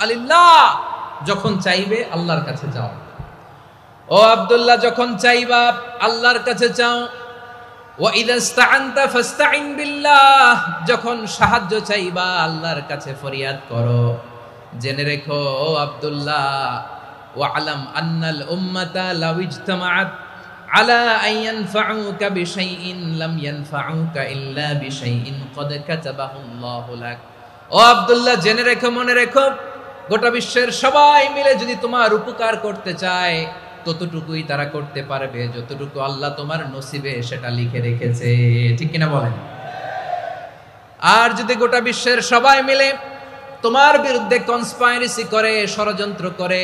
আল্লাহ যখন চাইবে আল্লাহর কাছে যাও। ও আব্দুল্লাহ, যখন চাইবা আল্লাহর কাছে চাও। ওয়া ইযা ইসতাআনতা ফাস্তাইন বিল্লাহ, যখন সাহায্য চাইবা আল্লাহর কাছে ফরিয়াদ করো। জেনে রেখো ও আব্দুল্লাহ, ওয়া'লাম আন্নাল উম্মাতা লাউ ইজতামাআত আলা আন ইয়ানফাউকা বিশাইইন লাম ইয়ানফাউকা ইল্লা বিশাইইন ক্বাদ কাতাবাহু আল্লাহু লাক। ও আব্দুল্লাহ, জেনে রেখো, মনে রেখো, গোটা বিশ্বের সবাই মিলে যদি তোমার উপকার করতে চায় ততটুকুই তারা করতে পারবে যতটুকু আল্লাহ তোমার নসিবে সেটা লিখে রেখেছে। ঠিক কিনা বলেন? আর যদি গোটা বিশ্বের সবাই মিলে তোমার বিরুদ্ধে কনস্পাইরেসি করে, ষড়যন্ত্র করে,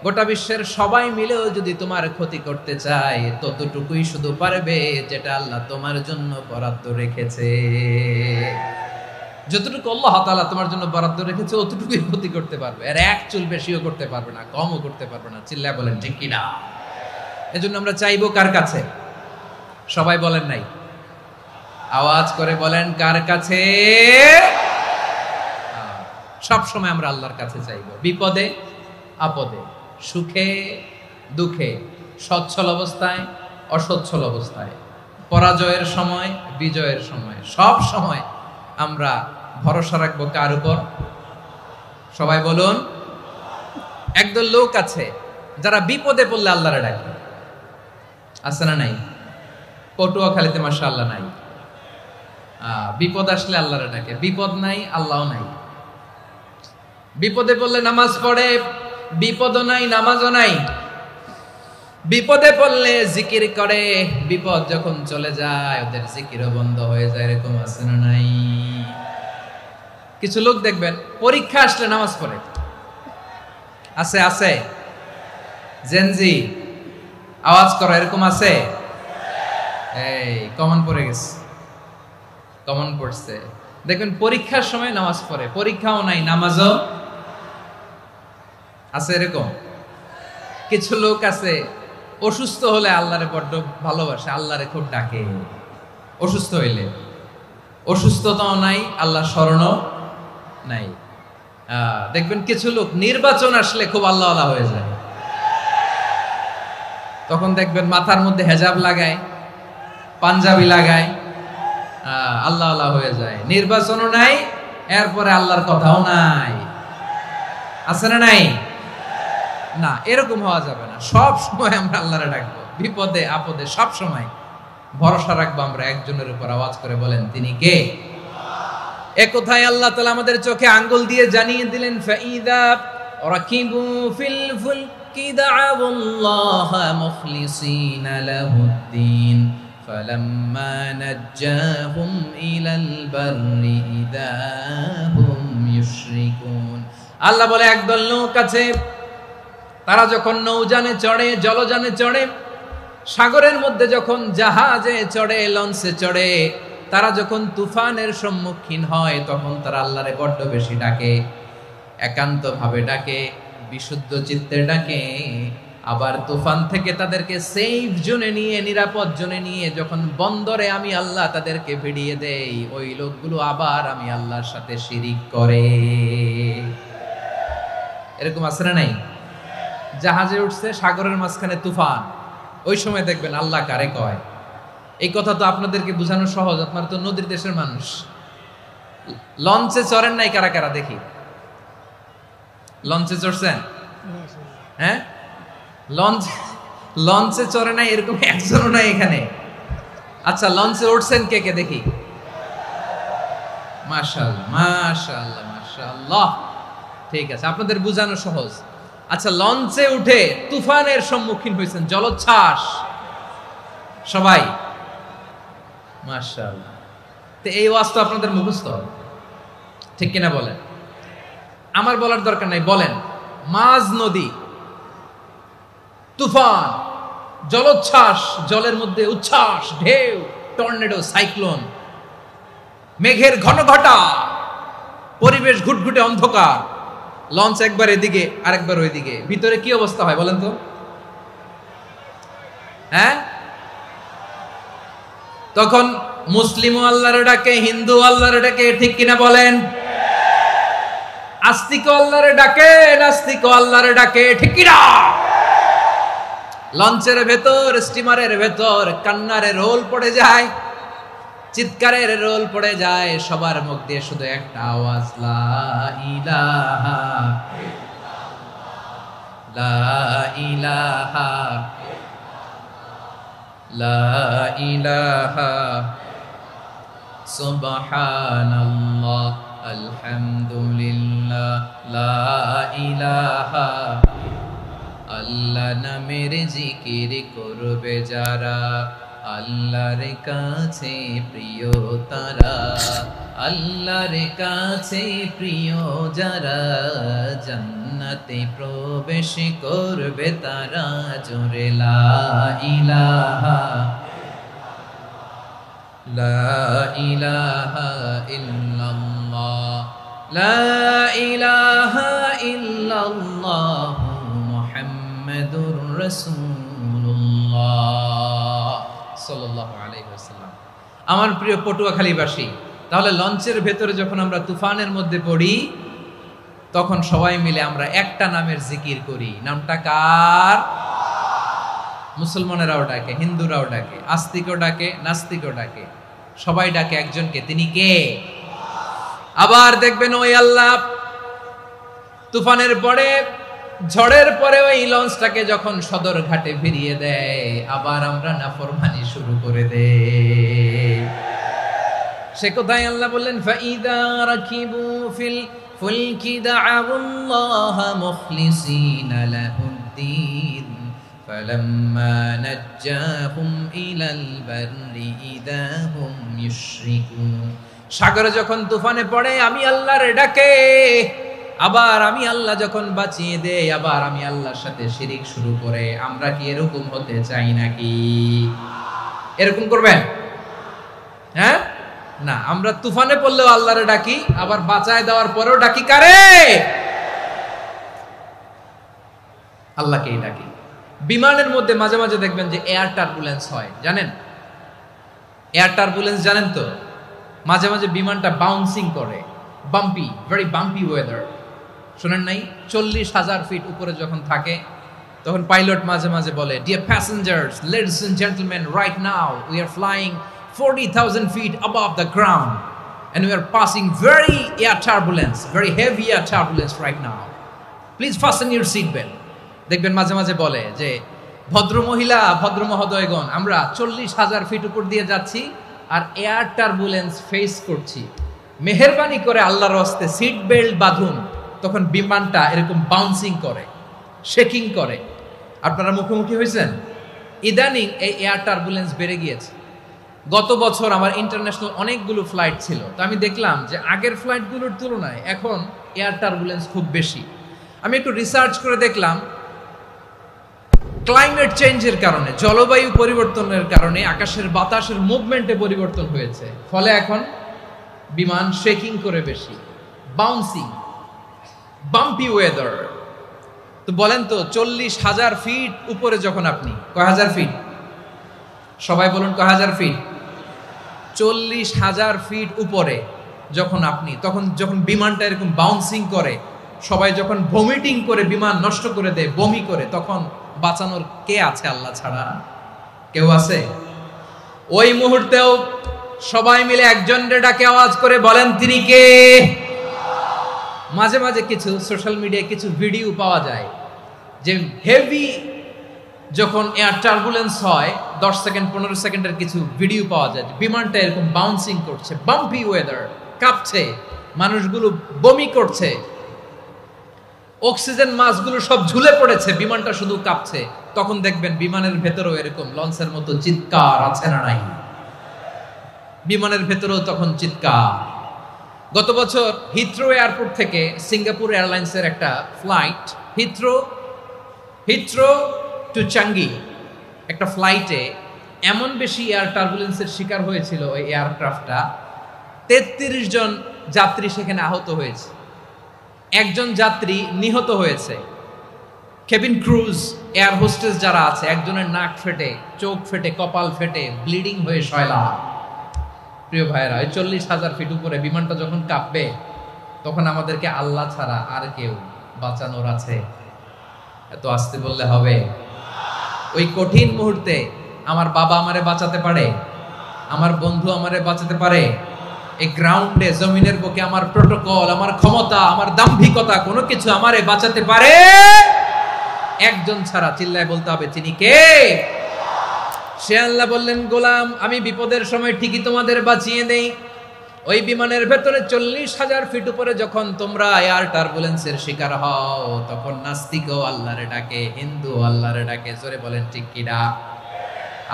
গোটা বিশ্বের সবাই মিলেও যদি তোমার ক্ষতি করতে চায় ততটুকুই শুধু পারবে যেটা আল্লাহ তোমার জন্য বরাদ্দ রেখেছে। যতটুকু আল্লাহ তাআলা তোমার জন্য বরাদ্দ রেখেছে অতটুকুই ক্ষতি করতে পারবে, আর এক চুল বেশিও করতে পারবে না, কমও করতে পারবে না। চিল্লায় বলেন ঠিক কিনা? এজন্য আমরা চাইবো কার কাছে? সবাই বলেন নাই, আওয়াজ করে বলেন কার কাছে? সব সময় আমরা আল্লাহর কাছে চাইবো, বিপদে আপদে, সুখে দুঃখে, সচ্ছল অবস্থায় অসচ্ছল অবস্থায়, পরাজয়ের সময় বিজয়ের সময়, সব সময় আমরা ভরসা রাখবো কার উপর? সবাই বলুন। একদল লোক আছে যারা বিপদে পড়লে আল্লাহরে ডাকে, আছে না নাই? পটুয়াখালীতে মাশাআল্লাহ নাই। বিপদ আসলে আল্লাহরে ডাকে, বিপদ নাই আল্লাহও নাই। বিপদে পড়লে নামাজ পড়ে, বিপদও নাই নামাজও নাই। বিপদে পড়লে জিকির করে, বিপদ যখন চলে যায় ওদের জিকিরও বন্ধ হয়ে যায়। এরকম আছে না নাই? কিছু লোক দেখবেন পরীক্ষা আসলে নামাজ পড়ে, আছে আছে। জেনজি আওয়াজ করো, এরকম আছে? এই কমন পড়ে গেছে, কমন পড়ছে। দেখবেন পরীক্ষার সময় নামাজ পড়ে, পরীক্ষাও নাই নামাজও আছে। এরকম কিছু লোক আছে অসুস্থ হলে আল্লাহরে বড্ড ভালোবাসে, আল্লাহরে খুব ডাকে। অসুস্থ হইলে অসুস্থতাও নাই, আল্লাহ স্মরণও নাই। দেখবেন কিছু লোক নির্বাচন আসলে খুব আল্লাহওয়ালা হয়ে যায়, তখন দেখবেন মাথার মধ্যে হেজাব লাগায়, পাঞ্জাবি লাগায়, আল্লাহওয়ালা হয়ে যায়। নির্বাচনও নাই, এরপরে আল্লাহর কথাও নাই। আছে না নাই? না, এরকম হওয়া যাবে না। সব সময় আমরা আল্লাহরে ডাকবো, বিপদে আপদে সব সময় ভরসা রাখবো আমরা একজনের উপর। আওয়াজ করে বলেন তিনি কে? এ কথায় আল্লাহ তাআলা আমাদের চোখে আঙ্গুল দিয়ে জানিয়ে দিলেন, ফাইদা রাকিবু ফিল ফুলকি দা'আবুল্লাহা মুখলিসিনা লাহুদ্দিন ফালাম্মা নাজ্জাহুম ইলাল বাররি ইযা হুম ইউশরিকুন। আল্লাহ বলে একদল লোক আছে, তারা যখন নৌযানে চড়ে, জলযানে চড়ে, সাগরের মধ্যে যখন জাহাজে চড়ে, লঞ্চে চড়ে, তারা যখন তুফানের সম্মুখীন হয় তখন তারা আল্লাহরে বড্ড বেশি ডাকে, একান্ত ভাবে ডাকে, বিশুদ্ধ চিত্তে ডাকে। আবার তুফান থেকে তাদেরকে সেফ জোনে নিয়ে, নিরাপদ জোনে নিয়ে যখন বন্দরে আমি আল্লাহ তাদেরকে ভিড়িয়ে দেই, ওই লোকগুলো আবার আমি আল্লাহর সাথে শিরিক করে। এরকম আছে না নাই? জাহাজে উঠছে, সাগরের মাঝখানে তুফান, ওই সময় দেখবেন আল্লাহ কারে কয়। এই কথা তো আপনাদেরকে বোঝানো সহজ, আপনারা তো নদীর দেশের মানুষ। লঞ্চে চড়েন নাই কারা কারা? দেখি, লঞ্চে চড়ছেন? হ্যাঁ, লঞ্চে চড়ে নাই এরকম একজনও নাই এখানে। আচ্ছা, লঞ্চে উঠছেন কে কে? দেখি। মাশাআল্লাহ মাশাআল্লাহ মাশাআল্লাহ, ঠিক আছে, আপনাদের বোঝানো সহজ। আচ্ছা, লঞ্চে উঠে তুফানের সম্মুখীন হয়েছেন, জলোচ্ছ্বাস, সবাই? মাশাআল্লাহ। তো এই ওয়াজ তো আপনাদের মুখস্থ, ঠিক কিনা বলেন? আমার বলার দরকার নাই। বলেন, মাঝ নদী, তুফান, জলোচ্ছ্বাস, জলের মধ্যে উচ্ছ্বাস, ঢেউ, টর্নেডো, সাইক্লোন, মেঘের ঘনঘটা, পরিবেশ ঘুটঘুটে অন্ধকার, লঞ্চ একবার এদিকে আরেকবার ওইদিকে, ভিতরে কি অবস্থা হয় বলেন তো? হ্যাঁ, তখন মুসলিমও আল্লাহর ডাকে, হিন্দু আল্লাহর ডাকে, ঠিক কিনা বলেন? আস্তিক আল্লাহরে ডাকে, নাস্তিক আল্লাহরে ডাকে, ঠিক কি না? লঞ্চের ভেতর, স্টিমারের ভেতর কান্নারে রোল পড়ে যায়, চিৎকারের রোল পড়ে যায়, সবার মুখ দিয়ে শুধু একটা আওয়াজ, লা ইলাহা লা ইলাহা লা ইলাহা সুবহানাল্লাহ আলহামদুলিল্লাহ লা ইলাহা। আল্লাহ নামের জিকির করবে যারা, আল্লাহর কাছে প্রিয় তারা, আল্লাহর কাছে প্রিয় যারা, জান্নাতে প্রবেশ করবে তারা, জোরে লা ইলাহা লা ইলাহা ইল্লাল্লাহ লা ইলাহা ইল্লাল্লাহ মুহাম্মাদুর রাসূলুল্লাহ সাল্লাল্লাহু আলাইহি ওয়াসাল্লাম। আমার প্রিয় পটুয়াখালীবাসী, তাহলে লঞ্চের ভেতরে যখন আমরা তুফানের মধ্যে পড়ি, তখন সবাই মিলে আমরা একটা নামের জিকির করি। নামটা কার? মুসলমানেরাও ডাকে, হিন্দুরাও ডাকে, আস্তিকও ডাকে, নাস্তিকও ডাকে, সবাই ডাকে একজনকে। তিনি কে? আবার দেখবেন ওই আল্লাহ তুফানের পরে, ঝড়ের পরে ওই লঞ্চটাকে যখন সদর ঘাটে ফিরিয়ে দেয়, আবার আমরা নাফরমানি শুরু করে দেই। সে কোথায় আল্লাহ বললেন, ফাইদা রাকিবু ফিল ফুলকি দা'আউল্লাহা মুখলিসিনা লাহুদ্দিন ফালাম্মা নাজ্জাহুম ইলাল বাররি ইযা হুম ইউশরিকুন। সাগরে যখন তুফানে পড়ে আমি আল্লাহর ডাকে, আবার আমি আল্লাহ যখন বাঁচিয়ে দেই, আবার আমি আল্লাহর সাথে শিরিক শুরু করে। আমরা কি এরকম হতে চাই নাকি? এরকম করবেন? হ্যাঁ না, আমরা তুফানে পড়লেও আল্লাহরে ডাকি, আবার বাঁচায় দেওয়ার পরেও ডাকি কারে? আল্লাহকেই ডাকি। বিমানের মধ্যে মাঝে মাঝে দেখবেন যে এয়ার টার্বুলেন্স হয়, জানেন? এয়ার টার্বুলেন্স জানেন তো? মাঝে মাঝে বিমানটা বাউন্সিং করে, বাম্পি, ভেরি বাম্পি ওয়েদার। শোনেন নাই? 40,000 ফিট উপরে যখন থাকে, তখন পাইলট মাঝে মাঝে বলে, dear passengers, ladies and gentleman, right now we are flying 40,000 feet above the ground and we are passing very air turbulence, very heavy air turbulence right now. Please fasten your seat belt. দেখবেন মাঝে মাঝে বলে যে, ভদ্র মহিলা, ভদ্র মহোদয়গণ, আমরা 40,000 ফিট উপর দিয়ে যাচ্ছি আর এয়ার টার্বুলেন্স ফেস করছি, মেহেরবানি করে আল্লাহর হস্তে সিট বেল্ট বাঁধুন। তখন বিমানটা এরকম বাউন্সিং করে, শেকিং করে। আপনারা মুখোমুখি হয়েছেন? ইদানিং এই এয়ার টার্বুলেন্স বেড়ে গিয়েছে। গত বছর আমার ইন্টারন্যাশনাল অনেকগুলো ফ্লাইট ছিল, তো আমি দেখলাম যে আগের ফ্লাইটগুলোর তুলনায় এখন এয়ার টার্বুলেন্স খুব বেশি। আমি একটু রিসার্চ করে দেখলাম, ক্লাইমেট চেঞ্জের কারণে, জলবায়ু পরিবর্তনের কারণে আকাশের বাতাসের মুভমেন্টে পরিবর্তন হয়েছে, ফলে এখন বিমান শেকিং করে বেশি, বাউন্সিং, বাম্পি ওয়েদার। তো বলেন তো, 40,000 ফিট উপরে যখন আপনি, কয় হাজার ফিট? সবাই বলুন, কয় হাজার ফিট? 40,000 ফিট উপরে যখন আপনি, তখন যখন বিমানটা এরকম বাউন্সিং করে, সবাই যখন ভমিটিং করে বিমান নষ্ট করে দেয়, বমি করে, তখন বাঁচানোর কে আছে আল্লাহ ছাড়া? কেউ আছে? ওই মুহূর্তেও সবাই মিলে একজনের ডাকে আওয়াজ করে বলেন, তিনি কে? মাঝে মাঝে কিছু সোশ্যাল মিডিয়ায় কিছু ভিডিও পাওয়া যায় যে হেভি যখন এয়ার টার্বুলেন্স হয়, 10 সেকেন্ড 15 সেকেন্ডের কিছু ভিডিও পাওয়া যায়, বিমানটা এরকম বাউন্সিং করছে, বাম্পি ওয়েদার, কাঁপছে, মানুষগুলো বমি করছে, অক্সিজেন মাস্কগুলো সব ঝুলে পড়েছে, বিমানটা শুধু কাঁপছে। তখন দেখবেন বিমানের ভেতরেও এরকম লঞ্চের মতো চিৎকার আছে না নাই? বিমানের ভেতরেও তখন চিৎকার। গত বছর হিথ্রো এয়ারপোর্ট থেকে সিঙ্গাপুর এয়ারলাইন্সের একটা ফ্লাইট, হিথ্রো টু চাঙ্গি, একটা ফ্লাইটে এমন বেশি এয়ার টার্বুলেন্সের শিকার হয়েছিল ওই এয়ারক্রাফটটা, 33 জন যাত্রী সেখানে আহত হয়েছে, একজন যাত্রী নিহত হয়েছে। কেবিন ক্রুজ, এয়ার হোস্টেস যারা আছে, একজনের নাক ফেটে, চোখ ফেটে, কপাল ফেটে, ব্লিডিং হয়ে শয়লা। প্রিয় ভাইয়েরা, 40,000 ফিট উপরে বিমানটা যখন কাঁপবে, তখন আমাদেরকে আল্লাহ ছাড়া আর কেউ বাঁচানোর আছে? এত আস্তে বললে হবে? ওই কঠিন মুহূর্তে আমার বাবা আমারে বাঁচাতে পারে, আমার বন্ধু আমারে বাঁচাতে পারে। এই গ্রাউন্ডে, জমিনের বুকে আমার প্রোটোকল, আমার ক্ষমতা, আমার দাম্ভিকতা কোনো কিছু আমারে বাঁচাতে পারে? একজন ছাড়া। চিল্লায় বলতে হবে, তিনি কে? সে আল্লাহ বললেন, গোলাম আমি বিপদের সময় ঠিকই তোমাদের বাঁচিয়ে দেই। ওই বিমানের ভেতরে 40,000 ফিট উপরে যখন তোমরা এয়ার টার্বুলেন্সের শিকার হও, তখন নাস্তিকও আল্লাহরে ডাকে, হিন্দু আল্লাহরে ডাকে। জোরে বলেন ঠিক কিনা?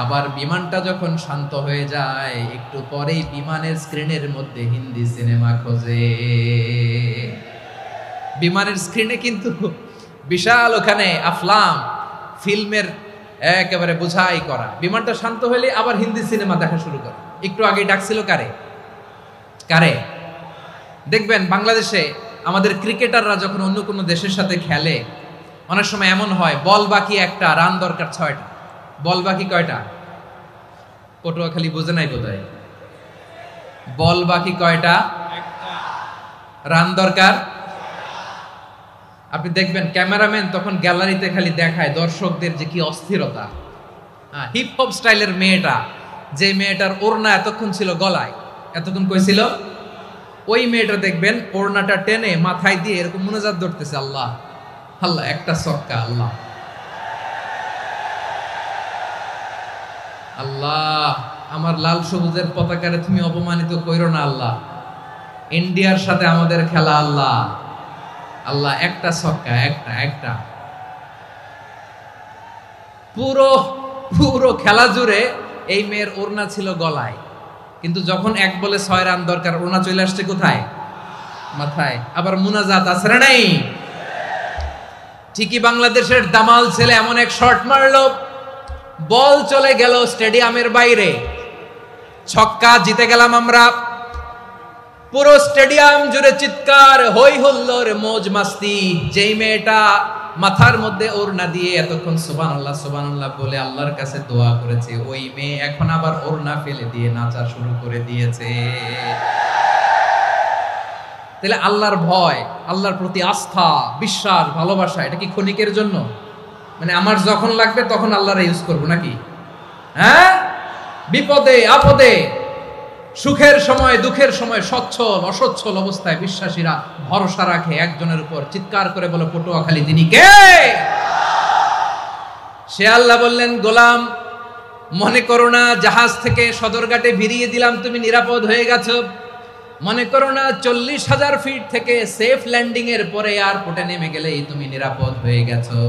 আবার বিমানটা যখন শান্ত হয়ে যায়, একটু পরেই বিমানের স্ক্রিনের মধ্যে হিন্দি সিনেমা খোঁজে। বিমানের স্ক্রিনে কিন্তু বিশাল ওখানে আফলাম ফিল্মের একেবারে বোঝাই করা। বিমানটা শান্ত হলে আবার হিন্দি সিনেমা দেখা শুরু করে। একটু আগে ডাকছিল কারে? কারে? দেখবেন বাংলাদেশে আমাদের ক্রিকেটাররা যখন অন্য কোনো দেশের সাথে খেলে, অনেক সময় এমন হয় বল বাকি একটা, রান দরকার 6টা। বল বাকি কয়টা? পটুয়াখালী বুঝে নাই বোধহয়। বল বাকি কয়টা? রান দরকার। আপনি দেখবেন ক্যামেরাম্যান তখন গ্যালারিতে খালি দেখায় দর্শকদের যে কি অস্থিরতা। হিপ হপ স্টাইলের মেয়েটা, যে মেয়েটার ওড়না এতক্ষণ ছিল গলায়, এতক্ষণ কই ছিল, ওই মেয়েটা দেখবেন ওড়নাটা টেনে মাথায় দিয়ে এরকম মুনাজাত ধরতেছে, আল্লাহ আল্লাহ, একটা ছক্কা, আল্লাহ আল্লাহ, আমার লাল সবুজের পতাকারে তুমি অপমানিত কইরো না আল্লাহ, ইন্ডিয়ার সাথে আমাদের খেলা, আল্লাহ আল্লাহ, একটা ছক্কা, একটা একটা। পুরো পুরো খেলা জুড়ে এই মেয়ের ওড়না ছিল গলায়, কিন্তু যখন 1 বলে 6 রান দরকার, ওড়না চলে আসছে কোথায়? মাথায়। আবার মুনাজাত আছে না নাই? ঠিকই বাংলাদেশের দামাল ছেলে এমন এক শট মারলো, বল চলে গেল স্টেডিয়ামের বাইরে, ছক্কা, জিতে গেলাম আমরা। পুরো স্টেডিয়াম জুড়ে চিৎকার, হই হুল্লোড়, মৌজ মাস্তি। যেই মেয়েটা মাথার মধ্যে ওড়না দিয়ে এতক্ষণ সুবহানাল্লাহ সুবহানাল্লাহ বলে আল্লাহর কাছে দোয়া করেছে, ওই মেয়ে এখন আবার ওড়না ফেলে দিয়ে নাচা শুরু করে দিয়েছে। তাহলে আল্লাহর ভয়, আল্লাহর প্রতি আস্থা, বিশ্বাস, ভালোবাসা, এটা কি ক্ষণিকের জন্য? মানে আমার যখন লাগবে তখন আল্লাহর ইউজ করব নাকি? হ্যাঁ, বিপদে আপদে, সুখের সময় দুঃখের সময়, সচ্ছল অসচ্ছল অবস্থায় বিশ্বাসীরা ভরসা রাখে একজনের উপর। চিৎকার করে বলো, পটুয়াখালী তিনি কে? সে আল্লাহ বললেন, গোলাম মনে করো না জাহাজ থেকে সদরঘাটে ভিড়িয়ে দিলাম, তুমি নিরাপদ হয়ে গেছো। মনে করো না 40,000 ফিট থেকে সেফ ল্যান্ডিং এর পরে এয়ারপোর্টে নেমে গেলেই তুমি নিরাপদ হয়ে গেছো।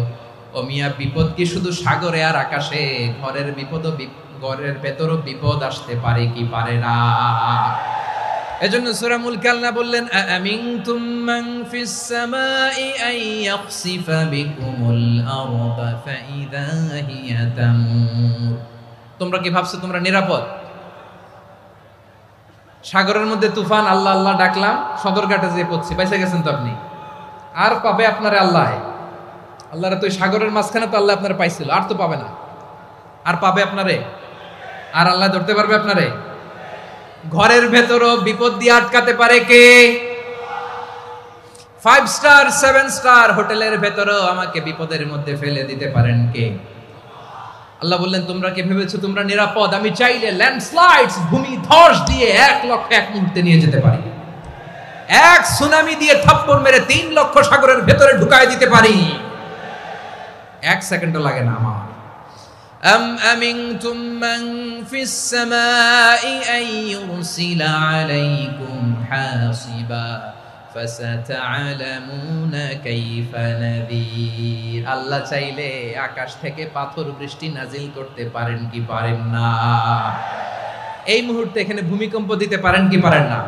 ও মিয়া, বিপদ কি শুধু সাগরে আর আকাশে? ঘরের বিপদও, ঘরের ভেতরও বিপদ আসতে পারে কি পারে না? এজন্য সূরা মুলক আল্লাহ বললেন, আমিনতুম মান ফিস সামাই আন ইয়াখসিফা বিকুমুল আরদা ফাইদা হিয়া তামুর। তোমরা কি ভাবছো তোমরা নিরাপদ? সাগরের মধ্যে তুফান, আল্লাহ আল্লাহ ডাকলাম, সদরঘাটে যেয়ে পড়ছি, বাইসা গেছেন তো আপনি। আর পাবে আপনারে আল্লাহ? আল্লাহরে তো সাগরের মাঝখানে তো আল্লাহ আপনারে পাইছিল, আর তো পাবে না। আর পাবে আপনারে? আর আল্লাহ ধরতে পারবে আপনারে? ঘরের ভেতরও বিপদ দিয়ে আটকাতে পারে কে? 5 স্টার 7 স্টার হোটেলের ভেতরও আমাকে বিপদের মধ্যে ফেলে দিতে পারেন কে? আল্লাহ বললেন, তোমরা কি ভেবেছো তোমরা নিরাপদ? আমি চাইলে ল্যান্ডস্লাইডস, ভূমি ধস দিয়ে 1 লক্ষ 1 মুহূর্তে নিয়ে যেতে পারি। এক সুনামি দিয়ে থাপ্পড় মেরে 3 লক্ষ সাগরের ভেতরে ঢুকায় দিতে পারি। 1 সেকেন্ডও লাগে না আমার। أم أمنتم من في السماء أن يرسل عليكم حاصبا فستعلمون كيف نذير। আল্লাহ চাইলে আকাশ থেকে পাথর বৃষ্টি নাজিল করতে পারেন কি পারেন না? এই মুহূর্তে এখানে ভূমিকম্প দিতে পারেন কি পারেন না?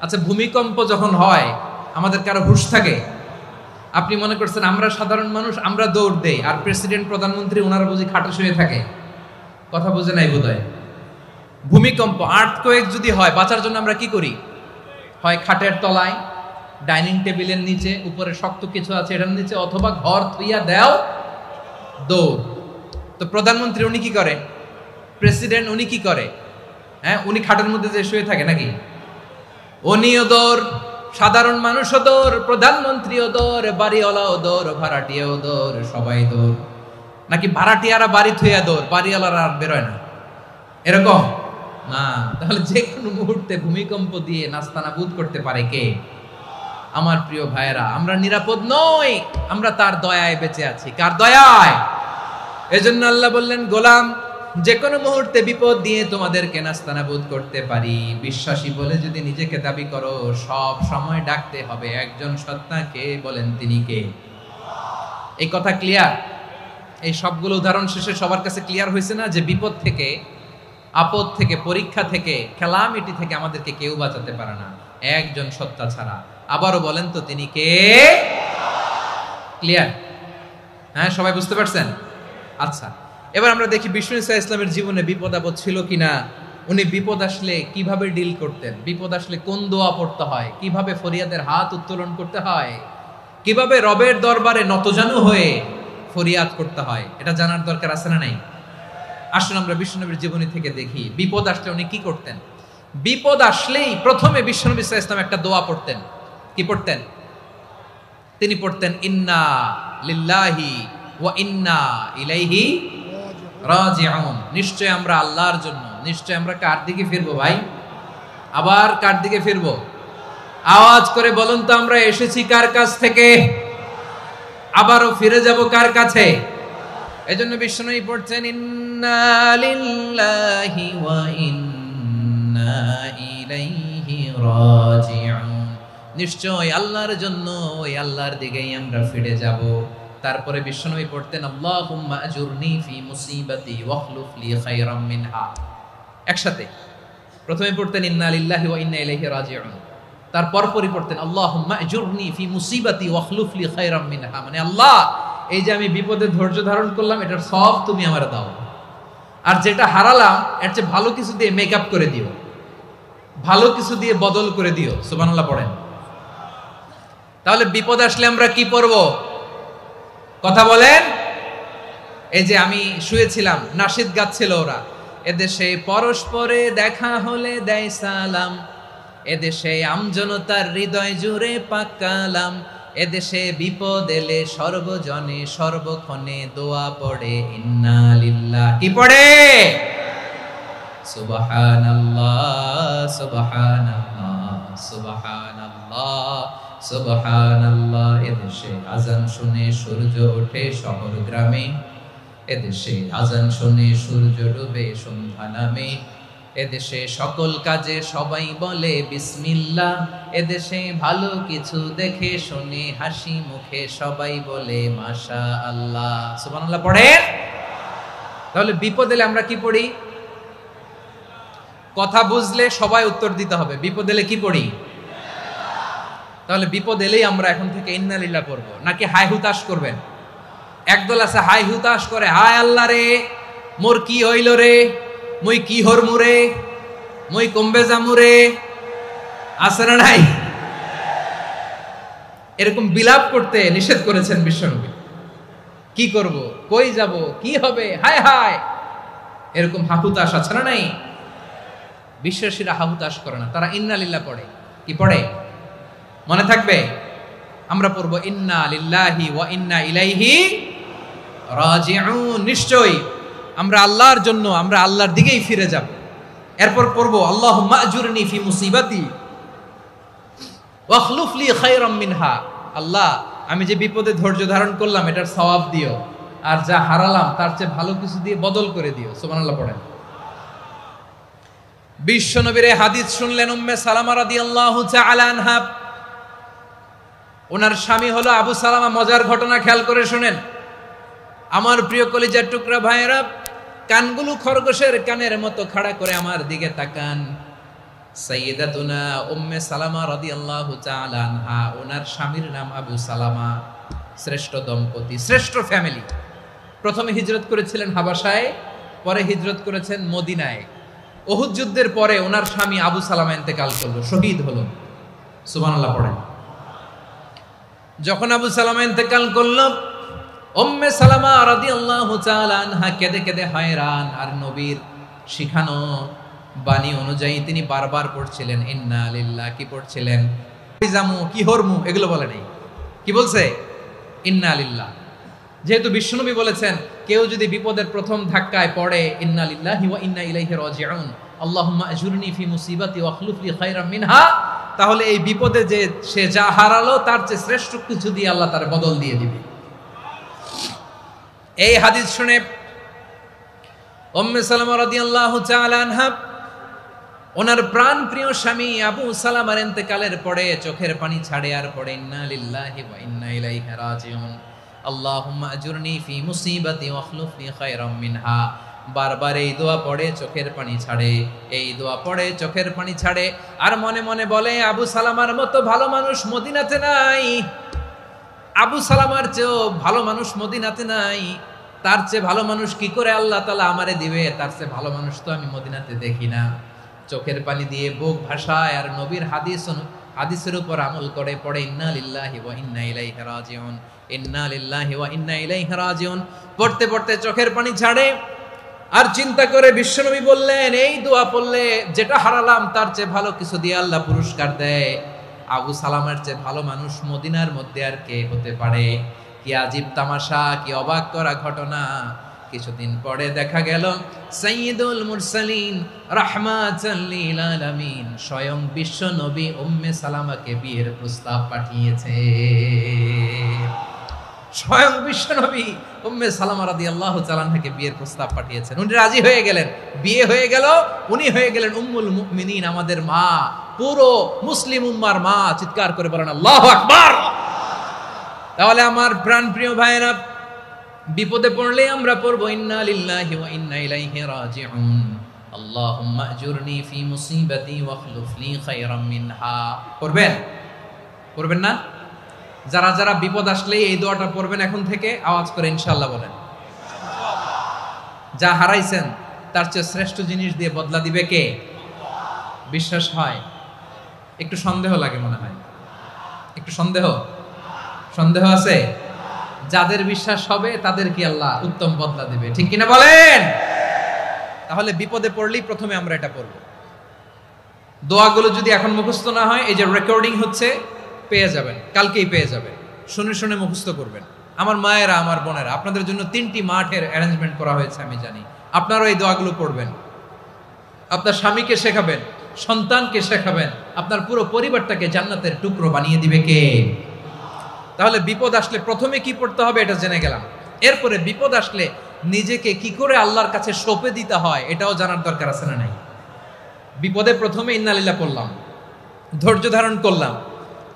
আচ্ছা, ভূমিকম্প যখন হয় আমাদের কারো হুঁশ থাকে? আপনি মনে করছেন আমরা সাধারণ মানুষ, আমরা দৌড় দেই, আর প্রেসিডেন্ট প্রধানমন্ত্রী ওনারা বুঝি খাটে শুয়ে থাকে? কথা বুঝে নাই বোধহয়। ভূমিকম্প, আর্থকোয়েক যদি হয়, বাঁচার জন্য আমরা কি করি? হয় খাটের তলায়, ডাইনিং টেবিলের নিচে, উপরে শক্ত কিছু আছে এটার নিচে, অথবা ঘর থুইয়া দেও দৌড়। তো প্রধানমন্ত্রী উনি কি করে? প্রেসিডেন্ট উনি কি করে? হ্যাঁ, উনি খাটের মধ্যে যে শুয়ে থাকে নাকি? উনিও দৌড়। সাধারণ মানুষও দৌড়, প্রধানমন্ত্রীও দৌড়, বাড়িওয়ালাও দৌড়, ভাড়াটিয়াও দৌড়, সবাই দৌড়। নাকি ভাড়াটিয়ারা বাড়ি থুইয়া দৌড়, বাড়িওয়ালারা আর বেরোয় না, এরকম না। তাহলে যে কোনো মুহূর্তে ভূমিকম্প দিয়ে নাস্তানাবুদ করতে পারে কে? আমার প্রিয় ভাইয়েরা, আমরা নিরাপদ নই, আমরা তার দয়ায় বেঁচে আছি। কার দয়ায়? এজন্য আল্লাহ বললেন, গোলাম, যে কোনো মুহূর্তে বিপদ দিয়ে তোমাদেরকে নাস্তানাবুদ করতে পারি। বিশ্বাসী বলে যদি নিজেকে দাবি করো, সব সময় ডাকতে হবে একজন সত্তাকে। বলেন তিনি কে? এই কথা ক্লিয়ার? এই সবগুলো উদাহরণ শেষে সবার কাছে ক্লিয়ার হয়েছে না যে বিপদ থেকে, আপদ থেকে, পরীক্ষা থেকে, ক্যালামিটি থেকে আমাদেরকে কেউ বাঁচাতে পারে না একজন সত্তা ছাড়া। আবারও বলেন তো তিনি কে? ক্লিয়ার? হ্যাঁ, সবাই বুঝতে পারছেন? আচ্ছা, এবার আমরা দেখি বিষ্ণু ইসা ইসলামের জীবনে বিপদ আপদ ছিল কিনা। উনি বিপদ আসলে কিভাবে ডিল করতেন, বিপদ আসলে কোন দোয়া পড়তে হয়, কিভাবে ফরিয়াদের হাত উত্তোলন করতে হয়, কিভাবে রবের দরবারে নতজানু হয়ে ফরিয়াদ করতে হয়, এটা জানার দরকার আছে না নাই? আসুন আমরা বিশ্বনবীর জীবনী থেকে দেখি বিপদ আসলে উনি কি করতেন। বিপদ আসলেই প্রথমে বিশ্বনবী সাল্লাল্লাহু আলাইহি ওয়াসাল্লাম একটা দোয়া পড়তেন। কি পড়তেন? তিনি পড়তেন, ইন্না লিল্লাহি ওয়া ইন্না ইলাইহি রাজিউন। নিশ্চয় আমরা আল্লাহর জন্য, নিশ্চয় আমরা কার দিকে ফিরবো ভাই? আবার কার দিকে ফিরবো? আওয়াজ করে বলুন তো, আমরা এসেছি কার কাছ থেকে, আবারও ফিরে যাব কার কাছে? এজন্য বিশ্বনবী পড়ছেন, ইন্না লিল্লাহি ওয়া ইন্না ইলাইহি রাজিউন। নিশ্চয় আল্লাহর জন্য, ওই আল্লাহর দিকেই আমরা ফিরে যাব। তারপরে বিশ্বনবী পড়তেন, আল্লাহুম্মা আজুরনি ফি মুসিবাতি ওয়াখলুফ লি খায়রাম মিনহা। একসাথে প্রথমে পড়তেন ইন্না লিল্লাহি ওয়া ইন্না ইলাইহি রাজিউন, তারপর পড়তেন আল্লাহুম্মা আজুরনি ফি মুসিবাতি ওয়াখলুফ লি খায়রাম মিনহা। মানে আল্লাহ, এই যে আমি বিপদে ধৈর্য ধারণ করলাম, এটার সব তুমি আমারে দাও, আর যেটা হারালাম এর চেয়ে ভালো কিছু দিয়ে মেকআপ করে দিও, ভালো কিছু দিয়ে বদল করে দিও। সুবহানাল্লাহ পড়েন। তাহলে বিপদ আসলে আমরা কি পড়ব? কথা বলেন। এই যে আমি শুয়েছিলাম, নাশিদ গাচ্ছিল ওরা, এদেশে পরস্পরে দেখা হলে দেয় সালাম, এদেশে আমজনতার হৃদয় জুড়ে পাকালাম, এদেশে বিপদ এলে সর্বজনে সর্বক্ষণে দোয়া পড়ে ইন্না লিল্লাহ। কি পড়ে? সুবহানাল্লাহ সুবহানাল্লাহ সুবহানাল্লাহ সুবহানাল্লাহ। এদেশে আজান শুনে সূর্য ওঠে শহর গ্রামে, এদেশে আজান শুনে সূর্য ডুবে সন্ধ্যা নামে, এদেশে সকল কাজে সবাই বলে বিসমিল্লাহ, এদেশে ভালো কিছু দেখে শুনে হাসি মুখে সবাই বলে মাশা আল্লাহ। সুবহানাল্লাহ পড়েন। তাহলে বিপদ এলে আমরা কি পড়ি? কথা বুঝলে সবাই উত্তর দিতে হবে, বিপদ এলে কি পড়ি? তাহলে বিপদ এলেই আমরা এখন থেকে ইন্না লিল্লাহ পড়বো, নাকি হাই হুতাশ করবেন? একদল আছে হাই হুতাশ করে, হায় আল্লাহ রে, মোর কি হইল রে, মুই কি হরমু রে, মুই কমবে জামু রে, আছে না নাই? এরকম বিলাপ করতে নিষেধ করেছেন বিশ্বনবী। কি করব, কই যাব, কি হবে, হায় হায়, এরকম হাহুতাশ আছে না নাই? বিশ্বাসীরা হাহুতাশ করে না, তারা ইন্না লিল্লাহ পড়ে। কি পড়ে? মনে থাকবে? আমরা পড়বো ইন্না লিল্লাহি ওয়া ইন্না ইলাইহি রাজিউন। নিশ্চয়ই আমরা আল্লাহর জন্য, আমরা আল্লাহর দিকেই ফিরে যাব। এরপর পড়বো আল্লাহুম্মা আজুরনি ফি মুসিবাতি ওয়াখলুফ লি খায়রাম মিনহা। আল্লাহ, আমি যে বিপদে ধৈর্য ধারণ করলাম এটার সওয়াব দিও, আর যা হারালাম তার চেয়ে ভালো কিছু দিয়ে বদল করে দিও। সুবহানাল্লাহ পড়েন। বিশ্বনবীর হাদিস শুনলেন উম্মে সালামা রাদিয়াল্লাহু তাআলা আনহা। ওনার স্বামী হলো আবু সালামা। মজার ঘটনা খেয়াল করে শুনেন আমার প্রিয় কলিজার টুকরা ভাইয়েরা। কানগুলো খরগোশের কানের মতো খাড়া করে আমার দিকে তাকান। সাইয়্যিদাতুনা উম্মে সালামা রাদিয়াল্লাহু তাআলা আনহা, ওনার স্বামীর নাম আবু সালামা। শ্রেষ্ঠ দম্পতি, শ্রেষ্ঠ ফ্যামিলি। প্রথমে হিজরত করেছিলেন হাবাসায়, পরে হিজরত করেছেন মদিনায়। উহুদ যুদ্ধের পরে ওনার স্বামী আবু সালামা ইন্তেকাল করলো, শহীদ হলো। সুবহানাল্লাহ পড়েন। যখন আবু সালামা ইন্তেকাল করলো, উম্মে সালামা রাদিয়াল্লাহু তাআলা আনহা কেঁদে কেঁদে হয়রান। আর নবীর শিখানো বাণী অনুযায়ী তিনি বারবার পড়ছিলেন ইন্না লিল্লাহ। কি পড়ছিলেন? জামু কি হরমু এগুলো বলে নাই, কি বলছে? ইন্না লিল্লাহ। যেহেতু বিশ্বনবী বলেছেন কেউ যদি বিপদের প্রথম ধাক্কায় পড়ে ইন্না লিল্লাহি ওয়া ইন্না ইলাইহি রাজিউন, আল্লাহুম্মা আজুরনি ফি মুসিবাতি ওয়া আখলুফ লি খায়রাম মিনহা, তাহলে এই বিপদে যে সে যা হারালো তার চেয়ে শ্রেষ্ঠ কিছু দিয়ে আল্লাহ তার বদল দিয়ে দিবে। এই হাদিস শুনে উম্মে সালামা রাদিয়াল্লাহু তাআলা আনহা ওনার প্রাণ প্রিয় স্বামী আবু সালামার ইন্তেকালের পরে চোখের পানি ছাড়ে আর পড়ে ইন্না লিল্লাহি ওয়া ইন্না ইলাইহি রাজিউন, আল্লাহুম্মা আজুরনি ফি মুসিবাতি ওয়া আখলুফ লি খায়রাম মিনহা। বারবার এই দোয়া পড়ে চোখের পানি ছাড়ে, এই দোয়া পড়ে চোখের পানি ছাড়ে, আর মনে মনে বলে আবু সালামার মতো ভালো মানুষ মদিনাতে নাই, আবু সালামার চেয়েও ভালো মানুষ মদিনাতে নাই, তার চেয়ে ভালো মানুষ কি করে আল্লাহ তাআলা আমারে দিবে, তার চেয়ে ভালো মানুষ তো আমি মদিনাতে দেখি না। চোখের পানি দিয়ে বুক ভাসায় আর নবীর হাদিসের উপর আমল করে পড়ে ইন্না লিল্লাহি ওয়া ইন্না ইলাইহি রাজিউন, ইন্না লিল্লাহি ওয়া ইন্না ইলাইহি রাজিউন। পড়তে পড়তে চোখের পানি ছাড়ে আর চিন্তা করে বিশ্বনবী বললেন এই দোয়া পড়লে যেটা হারালাম তার চেয়ে ভালো কিছু দিয়ে আল্লাহ পুরস্কার দেয়। আবু সালামের চেয়ে ভালো মানুষ মদিনার মধ্যে আর কে হতে পারে? কি আজীব তামাশা, কি অবাক করা ঘটনা। কিছুদিন পরে দেখা গেল সাইয়্যিদুল মুরসালিন রাহমাতাল লিল আলামিন স্বয়ং বিশ্ব নবী উম্মে সালামাকে বিয়ের প্রস্তাব পাঠিয়েছে। স্বয়ং বিশ্ব নবী উম্মে সালামা রাদিয়াল্লাহু তাআলা আনহাকে বিয়ের প্রস্তাব পাঠিয়েছেন। উনি রাজি হয়ে গেলেন, বিয়ে হয়ে গেল, উনি হয়ে গেলেন উম্মুল মুমিনিন, আমাদের মা, পুরো মুসলিম উম্মার মা। চিৎকার করে বলেন আল্লাহু আকবার। তাহলে আমার প্রাণ প্রিয় ভাইয়েরা, বিপদে পড়লে আমরা পড়বো ইন্না লিল্লাহি ওয়া ইন্না ইলাইহি রাজিউন, আল্লাহুম্মা আজুরনি ফি মুসিবাতি ওয়া আখলুফ লি খায়রাম মিনহা। পড়বেন? পড়বেন না? যারা যারা বিপদ আসলে এই দোয়াটা পড়বেন এখন থেকে আওয়াজ করে ইনশাআল্লাহ বলেন। যা হারাইছেন তার চেয়ে শ্রেষ্ঠ জিনিস দিয়ে বদলা দিবে কে? বিশ্বাস হয়? একটু সন্দেহ লাগে মনে হয়, একটু সন্দেহ আছে? যাদের বিশ্বাস হবে তাদের কি আল্লাহ উত্তম বদলা দিবে, ঠিক কিনা বলেন? তাহলে বিপদে পড়লেই প্রথমে আমরা এটা পড়ব। দোয়াগুলো যদি এখন মুখস্থ না হয়, এই যে রেকর্ডিং হচ্ছে পেয়ে যাবেন, কালকেই পেয়ে যাবেন, শুনে শুনে মুখস্থ করবেন। আমার মায়েরা, আমার বোনেরা, আপনাদের জন্য 3টি মাঠের অ্যারেঞ্জমেন্ট করা হয়েছে, আমি জানি। আপনারাও এই দোয়াগুলো পড়বেন, আপনার স্বামীকে শেখাবেন, সন্তানকে শেখাবেন, আপনার পুরো পরিবারটাকে জান্নাতের টুকরো বানিয়ে দিবে কে? তাহলে বিপদ আসলে প্রথমে কি পড়তে হবে এটা জেনে গেলাম। এরপরে বিপদ আসলে নিজেকে কি করে আল্লাহর কাছে সঁপে দিতে হয় এটাও জানার দরকার আছে না নাই? বিপদে প্রথমে ইন্না লিল্লাহ করলাম, ধৈর্য ধারণ করলাম,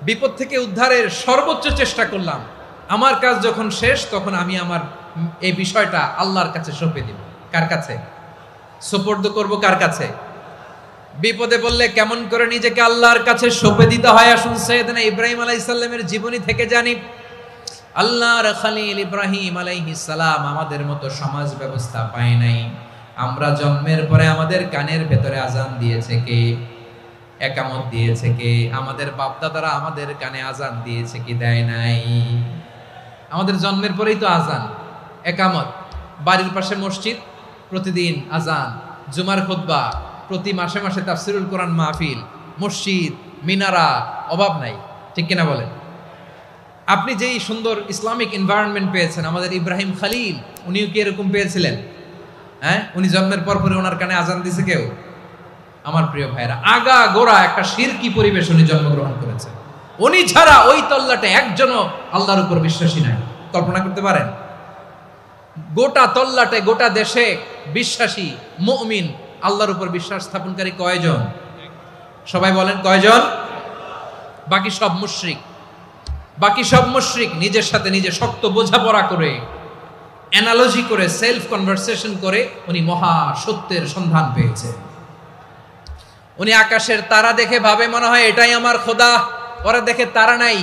বিপদ থেকে উদ্ধারের সর্বোচ্চ চেষ্টা করলাম, আমার কাজ যখন শেষ তখন আমি আমার এই বিষয়টা আল্লাহর কাছে সঁপে দিব। কার কাছে সুপর্দ করব? কার কাছে? বিপদে বললে কেমন করে নিজেকে আল্লাহর কাছে সঁপে দিতে হয় আসুন সাইয়েদনা ইব্রাহিম আলাইহিস সালামের জীবনী থেকে জানি। আল্লাহর খলিল ইব্রাহিম আলাইহিস সালাম আমাদের মতো সমাজ ব্যবস্থা পায় নাই। আমরা জন্মের পরে আমাদের কানের ভেতরে আজান দিয়েছে কে? একামত দিয়েছে কে? আমাদের বাপদাদারা আমাদের কানে আজান দিয়েছে কি? দেয় নাই। আমাদের জন্মের পরেই তো আজান, একামত, বাড়ির পাশে মসজিদ, প্রতিদিন আজান, জুমার খুতবা, প্রতি মাসে মাসে তাফসিরুল কোরআন মাহফিল, মসজিদ, মিনারা, অভাব নাই, ঠিক কিনা বলেন? আপনি যেই সুন্দর ইসলামিক এনভায়রনমেন্ট পেয়েছেন, আমাদের ইব্রাহিম খলিল উনিও কি এরকম পেয়েছিলেন? হ্যাঁ, উনি জন্মের পর পরে ওনার কানে আজান দিছে কেউ? আমার প্রিয় ভাইরা, আগা গোড়া একটা শিরকি পরিবেশ উনি জন্মগ্রহণ করেছেন। উনি ছাড়া ওই তল্লাটে একজনও আল্লাহর উপর বিশ্বাসী নাই। কল্পনা করতে পারেন? গোটা তল্লাটে, গোটা দেশে বিশ্বাসী মুমিন, আল্লাহর উপর বিশ্বাস স্থাপনকারী কয়জন? সবাই বলেন কয়জন? বাকি সব মুশরিক। বাকি সব মুশরিক নিজের সাথে নিজে শক্ত বোঝাপড়া করে, অ্যানালজি করে, সেলফ কনভারসেশন করে উনি মহা সত্যের সন্ধান পেয়েছে। উনি আকাশের তারা দেখে ভাবে মনে হয় এটাই আমার খোদা, পরে দেখে তারা নাই,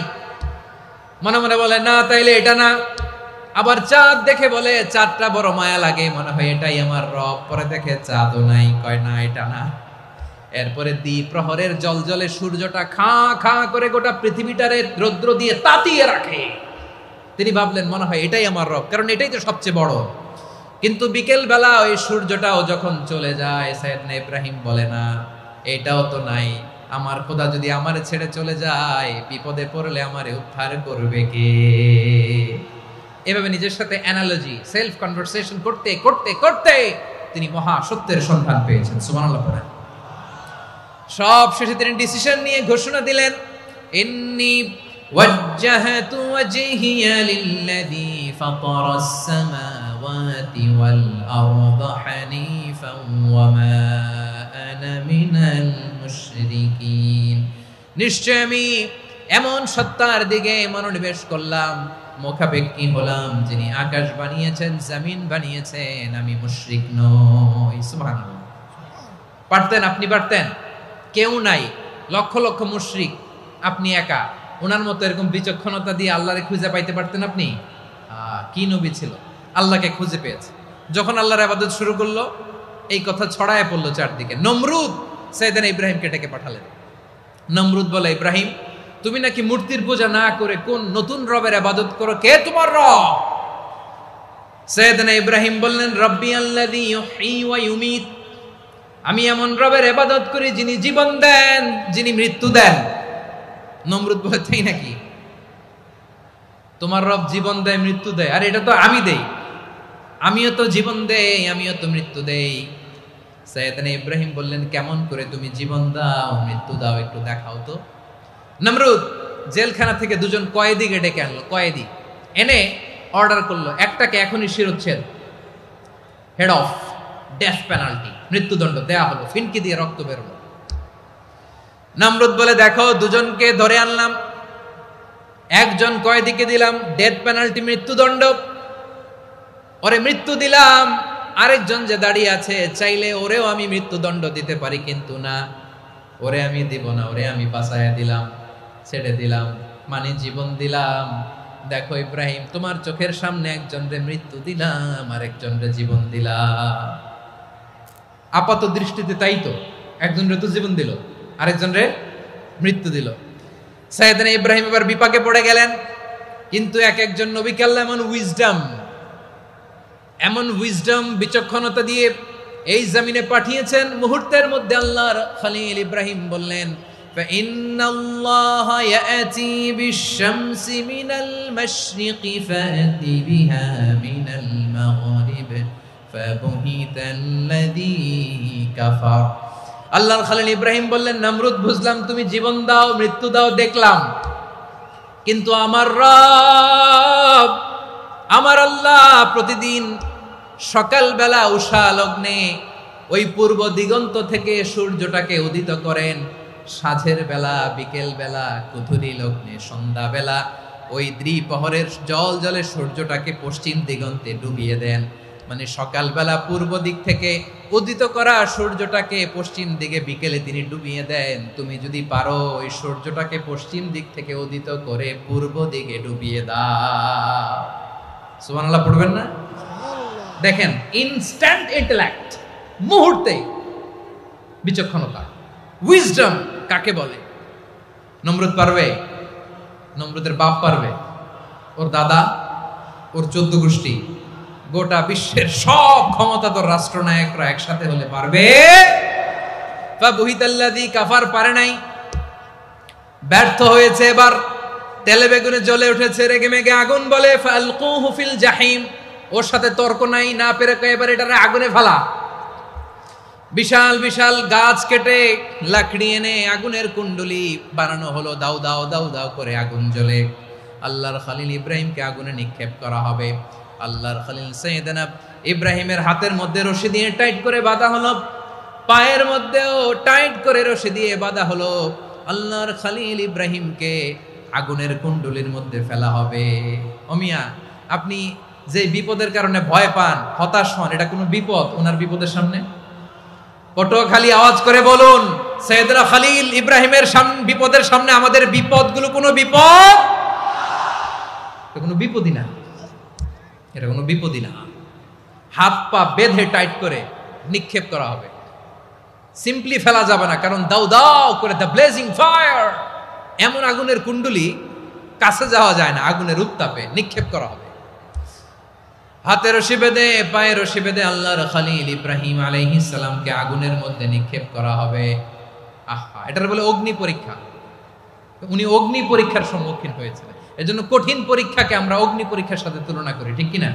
মনে মনে বলে না তাইলে এটা না। আবার চাঁদ দেখে বলে চাঁদটা বড় মায়া লাগে, মনে হয় এটাই আমার রব, পরে দেখে চাঁদও নাই, কয় না এটা না। এরপরে দ্বিপ্রহরের জলজলে সূর্যটা খাঁ খাঁ করে গোটা পৃথিবীটারে রৌদ্র দিয়ে তাতিয়ে রাখে। তিনি ভাবলেন মনে হয় এটাই আমার রব, কারণ এটাই তো সবচেয়ে বড়। কিন্তু বিকেল বেলা ওই সূর্যটাও যখন চলে যায়, সাইয়েদনা ইব্রাহিম বলে না এটাও তো নাই, আমার খোদা যদি আমারে ছেড়ে চলে যায়, বিপদে পড়লে আমারে উদ্ধার করবে কে? এভাবে নিজের সাথে অ্যানালজি, সেলফ কনভারসেশন করতে করতে করতে তিনি মহা সত্যের সন্ধান পেয়েছেন। সুবহানাল্লাহ পড়েন। সব শেষে তিনি ডিসিশন নিয়ে ঘোষণা দিলেন, ইন্নী ওয়াজ্জাহাতু ওয়াজহিয়া লিল্লাযী ফাতারাস সামাওয়াতি ওয়াল আরদা হানিফান ওয়া মা আনা মিনাল মুশরিকিন। নিশ্চয় আমি এমন সত্তার দিকে মনোনিবেশ করলাম, মুখাপেক্ষী হলাম, যিনি আকাশ বানিয়েছেন, জমিন বানিয়েছেন, আমি মুশরিক নই। সুবহানাল্লাহ। পারতেন, আপনি পারতেন? কেউ নাই, লক্ষ লক্ষ মুশরিক, আপনি একা। ওনার মতো এরকম বিচক্ষণতা দিয়ে আল্লাহরে খুঁজে পাইতে পারতেন আপনি? কি নবী ছিল, আল্লাহকে খুঁজে পেয়েছে। যখন আল্লাহর ইবাদত শুরু করলো, এই কথা ছড়ায় পড়লো চারদিকে। নমরুদ সাইয়েদনা ইব্রাহিমকে ডেকে পাঠালেন। নমরুদ বলে, ইব্রাহিম, তুমি নাকি মূর্তির পূজা না করে কোন নতুন রবের ইবাদত করো, কে তোমার রব? সাইয়েদনা ইব্রাহিম বললেন, রব্বি আল্লাযী ইউহয়ী ওয়া ইউমীত, আমি এমন রবের ইবাদত করি যিনি জীবন দেন, যিনি মৃত্যু দেন। নমরুদ বলে, তাই নাকি? তোমার রব জীবন দেয়, মৃত্যু দেয়, আর এটা তো আমি দেই। আমিও তো জীবন দেই, আমিও তো মৃত্যু দেই। সাইয়েদনা ইব্রাহিম বললেন, কেমন করে তুমি জীবন দাও, মৃত্যু দাও, একটু দেখাও তো। নমরুদ জেলখানা থেকে দুজন কয়েদিকে ডেকে আনলো। কয়েদি এনে অর্ডার করলো, একটাকে এখনই শিরোচ্ছেদ, হেড অফ, ডেথ পেনাল্টি, মৃত্যুদণ্ড দেয়া হলো। ফিনকি দিয়ে রক্ত বেরোলো। নমরুদ বলে, দেখো, দুজনকে ধরে আনলাম, একজন কয়েদিকে দিলাম ডেথ পেনাল্টি, মৃত্যুদণ্ড, ওরে মৃত্যু দিলাম। আরেকজন যে দাঁড়িয়ে আছে, চাইলে ওরেও আমি মৃত্যুদণ্ড দিতে পারি, কিন্তু না, ওরে আমি দিব না, ওরে আমি বাঁচাইয়া দিলাম, ছেড়ে দিলাম, মানে জীবন দিলাম। দেখো ইব্রাহিম, তোমার চোখের সামনে একজনরে মৃত্যু দিলাম, আর একজনরে জীবন দিলাম। আপাত দৃষ্টিতে তাই তো, একজনরে তো জীবন দিল, আরেকজনরে মৃত্যু দিল। সাইয়েদনা ইব্রাহিম এবার বিপাকে পড়ে গেলেন। কিন্তু এক একজন নবীকে আল্লাহ এমন উইজডম, বিচক্ষণতা দিয়ে এই জমিনে পাঠিয়েছেন। মুহূর্তের মধ্যে আল্লাহর খলিল ইব্রাহিম বললেন, ফাইন্নাল্লাহা ইয়াতি বিশ-শামসি মিনাল মাশরিকি ফাতি বিহা মিনাল মাগরিব ফাবুহিতাল্লাযী কাফার। আল্লাহর খলিল ইব্রাহিম বললেন, নমরুদ, বুঝলাম তুমি জীবন দাও, মৃত্যু দাও, দেখলাম, কিন্তু আমার রব, আমার আল্লাহ প্রতিদিন সকালবেলা উষা লগ্নে ওই পূর্ব দিগন্ত থেকে সূর্যটাকে উদিত করেন, সাঁঝের বেলা, বিকেল বেলা, কুধুরি লগ্নে, সন্ধ্যা বেলা ওই দ্বিপ্রহরের জল জলে সূর্যটাকে পশ্চিম দিগন্তে ডুবিয়ে দেন। মানে সকালবেলা পূর্ব দিক থেকে উদিত করা সূর্যটাকে পশ্চিম দিকে বিকেলে তিনি ডুবিয়ে দেন। তুমি যদি পারো ওই সূর্যটাকে পশ্চিম দিক থেকে উদিত করে পূর্ব দিকে ডুবিয়ে দাও। সুবহানাল্লাহ পড়বেন না? দেখেন, ইনস্ট্যান্ট ইন্টেলেক্ট, মুহূর্তে বিচক্ষণতা, উইজডম কাকে বলে? নমরুদ পারবে? নমরুদের বাপ পারবে? ওর দাদা, ওর 14 গোষ্ঠী, গোটা বিশ্বের সব ক্ষমতাধর রাষ্ট্রনায়করা একসাথে হলে পারবে? ফাবুহিতাল্লাযী কাফার পারে নাই, ব্যর্থ হয়েছে। এবার তেলে বেগুনে জ্বলে উঠেছে, রেগে মেগে আগুন বলে, ফালকুহু ফিল জাহিম। ওর সাথে তর্ক নাই, না পেরে এবার এটারে আগুনে ফেলা। বিশাল বিশাল গাছ কেটে লাকড়ি এনে আগুনের কুণ্ডলি বানানো হলো, দাও দাও দাও দাও করে আগুন জ্বলে। আল্লাহর খলিল ইব্রাহিমকে আগুনে নিক্ষেপ করা হবে। আল্লাহর খলিল সাইয়েদনা ইব্রাহিমের হাতের মধ্যে রশি দিয়ে টাইট করে বাঁধা হলো, পায়ের মধ্যেও টাইট করে রশি দিয়ে বাঁধা হলো। আল্লাহর খলিল ইব্রাহিমকে আগুনের কুণ্ডলির মধ্যে ফেলা হবে। ওমিয়া, আপনি যে বিপদের কারণে ভয় পান, হতাশ হন, এটা কোনো বিপদ ওনার বিপদের সামনে? পটুয়াখালী আওয়াজ করে বলুন, সাইয়েদনা খলিল ইব্রাহিমের বিপদের সামনে আমাদের বিপদগুলো কোনো বিপদ? এটা কোনো বিপদই না, এটা কোনো বিপদই না। হাত পা বেঁধে টাইট করে নিক্ষেপ করা হবে, সিম্পলি ফেলা যাবে না, কারণ দাও দাও করে দ্য ব্লেজিং ফায়ার, এমন আগুনের কুণ্ডলি, কাছে যাওয়া যায় না, আগুনের উত্তাপে নিক্ষেপ করা হবে। হাতে রশি বেঁধে, পায়ে রশি বেঁধে আল্লাহর খলিল ইব্রাহিম আলাইহিস সালামকে আগুনের মধ্যে নিক্ষেপ করা হবে। আহা, এটার বলে অগ্নি পরীক্ষা। উনি অগ্নি পরীক্ষার সম্মুখীন হয়েছিলেন। এজন্য কঠিন পরীক্ষাকে আমরা অগ্নি পরীক্ষার সাথে তুলনা করি, ঠিক কিনা?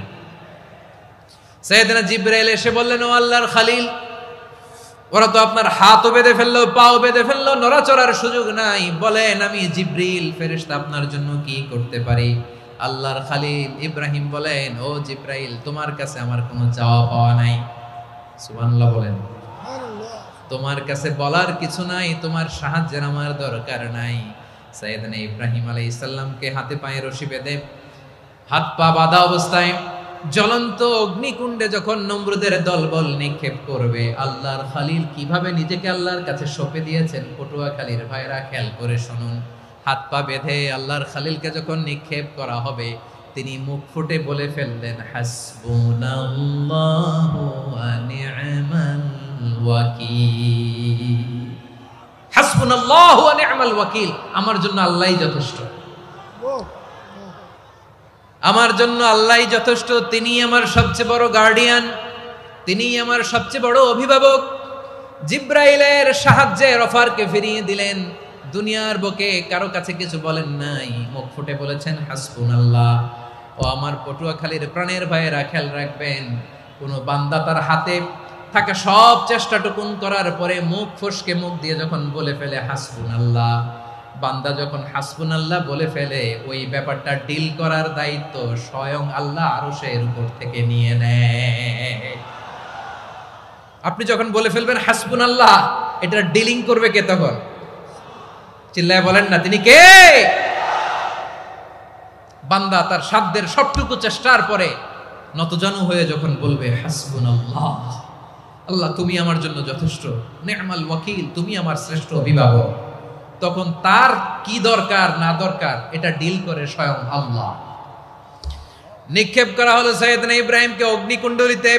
সাইয়েদনা জিবরাইল এসে বললেন, ও আল্লাহর খলিল, ওরা তো আপনার হাতও বেঁধে ফেললো, পাও বেঁধে ফেললো, নড়াচড়ার সুযোগ নাই, বলেন আমি জিবরিল ফেরেশতা আপনার জন্য কি করতে পারি? আল্লাহর খলিল ইব্রাহিম বলেন, ও জিবরাইল, তোমার কাছে আমার কোনো চাওয়া পাওয়া নাই। সুবহানাল্লাহ বলেন। তোমার কাছে বলার কিছু নাই, তোমার সাহায্যের আমার দরকার নাই। সাইয়েদনা ইব্রাহিম আলাইহিস সালামকে হাতে পায়ে রশি বেঁধে হাত পা বাঁধা অবস্থায় জ্বলন্ত অগ্নিকুণ্ডে যখন নমরুদের দলবল নিক্ষেপ করবে, আল্লাহর খলিল কিভাবে নিজেকে আল্লাহর কাছে সঁপে দিয়েছেন, পটুয়াখালীর ভাইরা খেয়াল করে শুনুন। হাত পা বেঁধে আল্লাহর খলিলকে যখন নিক্ষেপ করা হবে, তিনি মুখ ফুটে বলে ফেললেন, হাসবুনাল্লাহু ওয়া নি'মাল ওয়াকিল। হাসবুনাল্লাহু ওয়া নি'মাল ওয়াকিল, আমার জন্য আল্লাহই যথেষ্ট, আমার জন্য আল্লাহই যথেষ্ট। তিনি আমার সবচেয়ে বড় গার্ডিয়ান, তিনি আমার সবচেয়ে বড় অভিভাবক। জিব্রাইলের সাহায্যে অফারকে ফিরিয়ে দিলেন, দুনিয়ার বুকে কারো কাছে কিছু বলেন নাই, মুখ ফুটে বলেছেন হাসবুনাল্লাহ। ও আমার পটুয়াখালীর প্রাণের ভাইয়েরা, খেয়াল রাখবেন, কোন বান্দা তার হাতে থাকা সব চেষ্টাটুকুন করার পরে মুখ ফসকে মুখ দিয়ে যখন বলে ফেলে হাসবুনাল্লাহ, বান্দা যখন হাসবুনাল্লাহ বলে ফেলে, ওই ব্যাপারটা ডিল করার দায়িত্ব স্বয়ং আল্লাহ আরশের উপর থেকে নিয়ে নেয়। আপনি যখন বলে ফেলবেন হাসবুনাল্লাহ, এটা ডিলিং করবে কে তখন? চিল্লায় বলেন না, তিনি কে? বান্দা তার সাধ্যের সবটুকু চেষ্টার পরে নতজানু হয়ে যখন বলবে হাসবুনাল্লাহ, আল্লাহ তুমি আমার জন্য যথেষ্ট, নি'মাল ওয়াকিল, তুমি আমার শ্রেষ্ঠ অভিভাবক, তখন তার কি দরকার না দরকার এটা ডিল করে স্বয়ং আল্লাহ। নিক্ষেপ করা হলো সাইয়েদনা ইব্রাহিমকে অগ্নিকুণ্ডলিতে।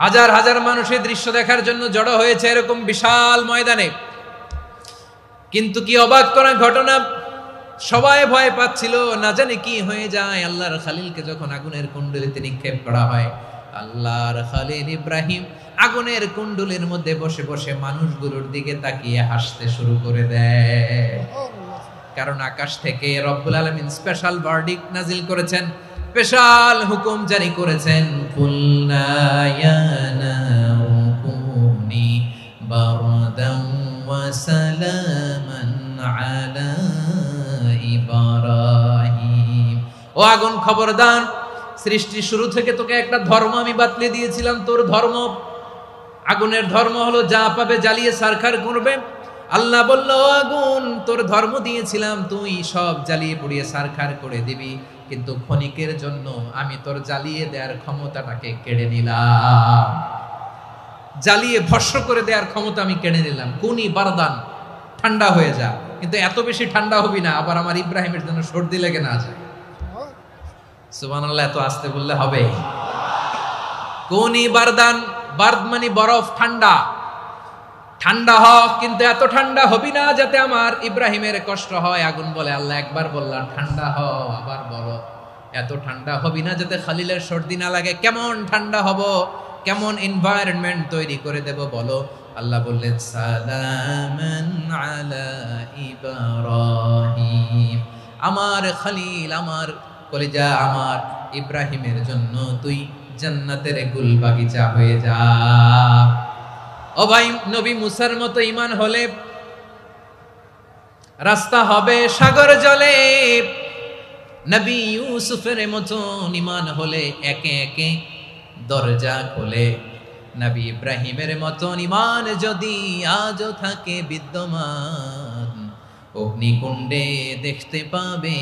হাজার হাজার মানুষের দৃশ্য দেখার জন্য জড়ো হয়েছে এরকম বিশাল ময়দানে। কিন্তু কি অবাক করা ঘটনা, সবাই ভয় পাচ্ছিল, না জানে কি হয়ে যায়। আল্লাহর খলিলকে যখন আগুনের কুণ্ডলিতে নিক্ষেপ করা হয়, আল্লাহর খলিল ইব্রাহিম আগুনের কুণ্ডলীর মধ্যে বসে বসে মানুষগুলোর দিকে তাকিয়ে হাসতে শুরু করে দেয়। কারণ আকাশ থেকে রব্বুল আলামিন স্পেশাল ভার্ডিক্ট নাজিল করেছেন, স্পেশাল হুকুম জারি করেছেন, কুলনা ইয়া নারু কুনি বারদান ওয়া সালামান আলা ইব্রাহিম। ও আগুন, খবরদার, সৃষ্টি শুরু থেকে তোকে একটা ধর্ম আমি বাতলে দিয়েছিলাম, তোর ধর্ম, আগুনের ধর্ম হলো যা পাবে জ্বালিয়ে সারখার করবে। আল্লাহ বলল, আগুন, তোর ধর্ম দিয়েছিলাম, তুই সব জ্বালিয়ে পুড়িয়ে সারখার করে দিবি, কিন্তু ক্ষণিকের জন্য আমি তোর জ্বালিয়ে দেওয়ার ক্ষমতাটাকে কেড়ে নিলাম, জ্বালিয়ে ভস্ম করে দেওয়ার ক্ষমতা আমি কেড়ে নিলাম। কুনি বারদান, ঠান্ডা হয়ে যা, কিন্তু এত বেশি ঠান্ডা হবি না আবার আমার ইব্রাহিমের জন্য সর্দি লেগে না যায়। সুবহানাল্লাহ, এত আস্তে বললে হবে? কুনি বারদান, বার্দ মানে বরফ, ঠান্ডা, ঠান্ডা হ, কিন্তু এত ঠান্ডা হবি না যাতে আমার ইব্রাহিমের কষ্ট হয়। আগুন বলে, আল্লাহ একবার বললাম ঠান্ডা হ, আবার বলো এত ঠান্ডা হবি না যাতে খলিলের সর্দি না লাগে। কেমন ঠান্ডা হব, কেমন এনভায়রনমেন্ট তৈরি করে দেব বলো? আল্লাহ বললেন, সালামান আলা ইব্রাহিম, আমার খলিল, আমার কলিজা, আমার ইব্রাহিমের জন্য তুই জান্নাতের গুল বাগিচা হয়ে যা। ও ভাই, নবী মুসার মতো ঈমান হলে রাস্তা হবে সাগর জলে, নবী ইউসুফের মতো ঈমান হলে একে একে দরজা খোলে। নবী ইব্রাহিমের মতো ঈমান যদি আজও থাকে বিদ্যমান, অগ্নিকুণ্ডে দেখতে পাবে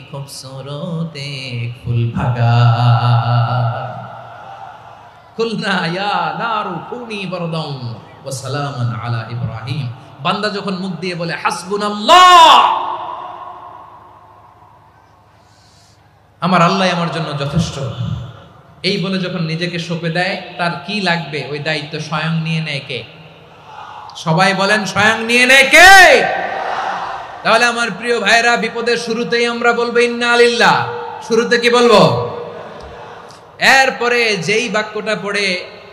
খুবসুরত এক ফুল বাগান। কুলনা ইয়া নারু কুনি বারদান ওয়া সালামান আলা ইব্রাহিম। বান্দা যখন মুখ দিয়ে বলে হাসবুনাল্লাহ, আমার আল্লাহ আমার জন্য যথেষ্ট, এই বলে যখন নিজেকে সঁপে দেয়, তার কি লাগবে ওই দায়িত্ব স্বয়ং নিয়ে নেয় কে? সবাই বলেন, স্বয়ং নিয়ে নেয় কে? তাহলে আমার প্রিয় ভাইরা, বিপদের শুরুতেই আমরা বলবো ইন্না লিল্লাহ। শুরুতে কি বলবো? এরপরে যেই বাক্যটা পড়ে